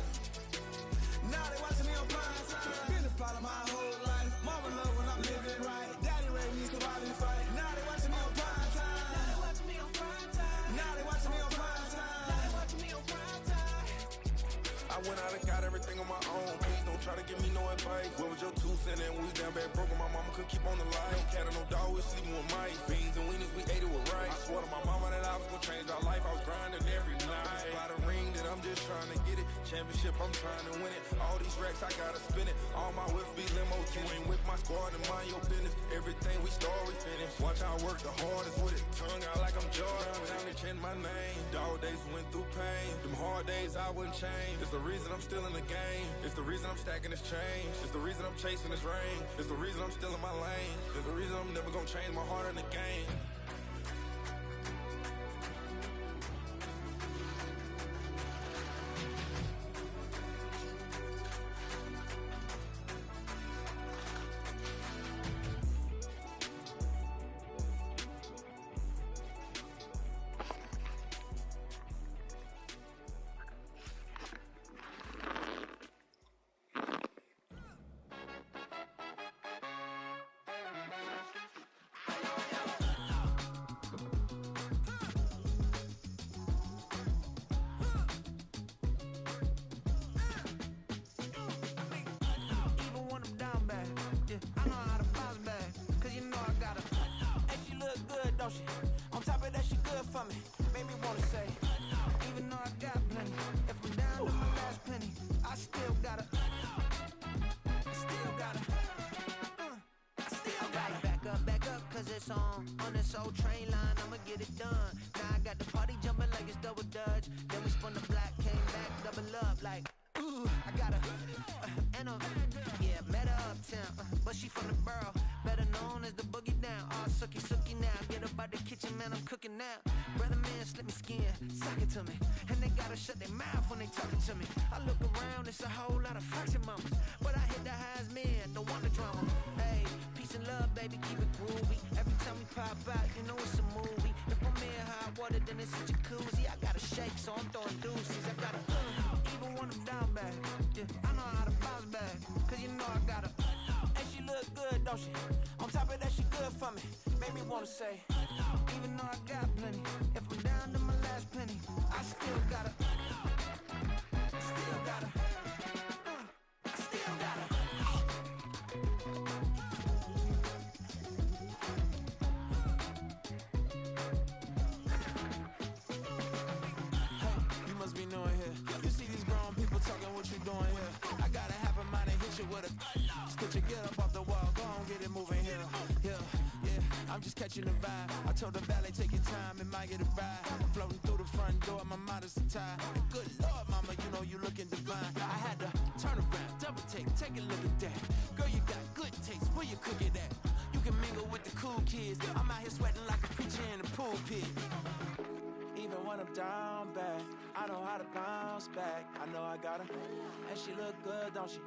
Now they watching me on prime time. Been a problem my whole life. Mama love when I'm living right. Daddy raised me surviving fight. Now they watching me on prime time. Now they watching me on prime time. Now they watching me on prime time. Now they watching me on prime time. I went out and got everything on my own. Please don't try to give me no advice. What was your 2 cents and we was down bad broke and my mama could keep on the line. No cat or no dog, we sleeping with mice. Beans and weenies, we ate it with rice. I swore to my mama that I was gonna change our life. I was grinding every night. By the ring that I'm just trying to get it. Championship, I'm trying to win it. All these racks, I gotta spin it. All my whips be limo. You ain't with my squad and mind your business. Everything we start, we finish. Watch how I work the hardest with it. hung out like I'm Jordan. Family changed my name. Dog days went through pain. Them hard days I wouldn't change. It's the reason I'm still in the game. It's the reason I'm stacking this change. It's the reason I'm chasing this rain. It's the reason I'm still in my lane. It's the reason I'm never gonna change my heart in the game. On top of that, she good for me. Made me wanna say, even though I got plenty, if I'm down to my last penny, I still gotta, back up, cause it's on this old train line, I'ma get it done. Now I got the party jumping like it's double dutch. Then we spun the block, came back, double up, like, ooh, I got a, and a, yeah, met her uptown, but she from the borough, better known as the boogie down. All sucky now, get up out the kitchen, man, I'm cooking now. Brother man, slip me skin, suck it to me, and they gotta shut their mouth when they talking to me. I look around, it's a whole lot of foxy mamas, but I hit the highs, man, don't want the drama. Hey, peace and love, baby, keep it groovy. Every time we pop out, you know it's a movie. If I'm in hot water, then it's a jacuzzi. I gotta shake, so I'm throwing deuces. I gotta, even when I'm down bad, yeah, I know how to bounce back, cause you know I gotta, and she look good, don't she? On top of that, she good for me. Made me wanna say, even though I got plenty, if I'm down to my last penny, I still gotta, still gotta. Hey, you must be new in here. You see these grown people talking, what you doing here? I gotta have a mind and hit you with a stitch you, get up off the wall, go on, get it moving here. I'm just catching the vibe. I told the valet, take your time, it might get a ride. I'm floating through the front door, my modest attire. And good Lord, mama, you know you looking divine. I had to turn around, double take a look at that. Girl, you got good taste, where you cook it at? You can mingle with the cool kids. I'm out here sweating like a preacher in the pulpit. Even when I'm down bad, I know how to bounce back. I know I got her, and she look good, don't she?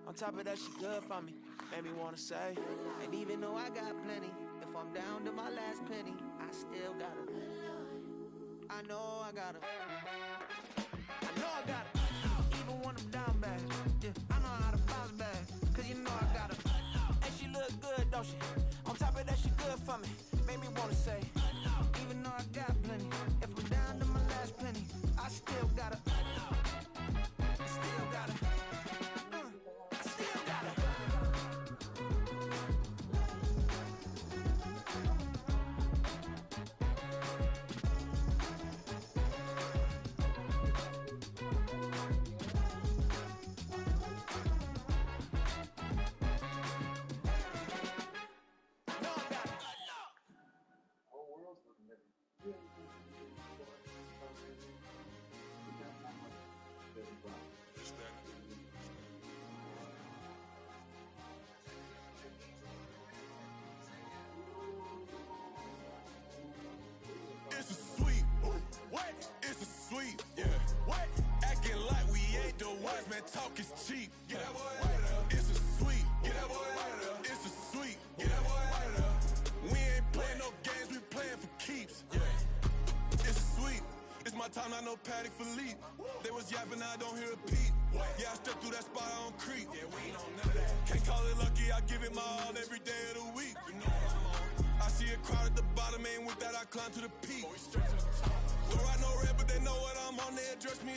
On top of that, she good for me. Made me wanna say, and even though I got plenty, if I'm down to my last penny, I still gotta, I know I gotta, even when I'm down bad, yeah, I know how to bounce back, cause you know I gotta, and she look good, don't she? On top of that, she good for me. Made me wanna say, even though I got plenty, if I'm down to my last penny, I still gotta, still gotta. It's a sweet. What? It's a sweet. Yeah. What? Acting like we ain't the ones, man. Talk is cheap. Get that boy out of there. It's a sweet. Get that boy out of there. It's a sweet. Get that boy out of there. We ain't playing no games, we playing for keeps. Yeah. It's a sweet. It's my time, not no Patty Philippe. They was yapping, I don't hear a peep. Yeah, I stepped through that spot, I don't creep. Yeah, we ain't on none of that. Can't call it lucky, I give it my all every day of the week. You know what I'm on. I see a crowd at the bottom, ain't with that, I climb to the peak. Don't write no red, but they know what I'm on, they address me.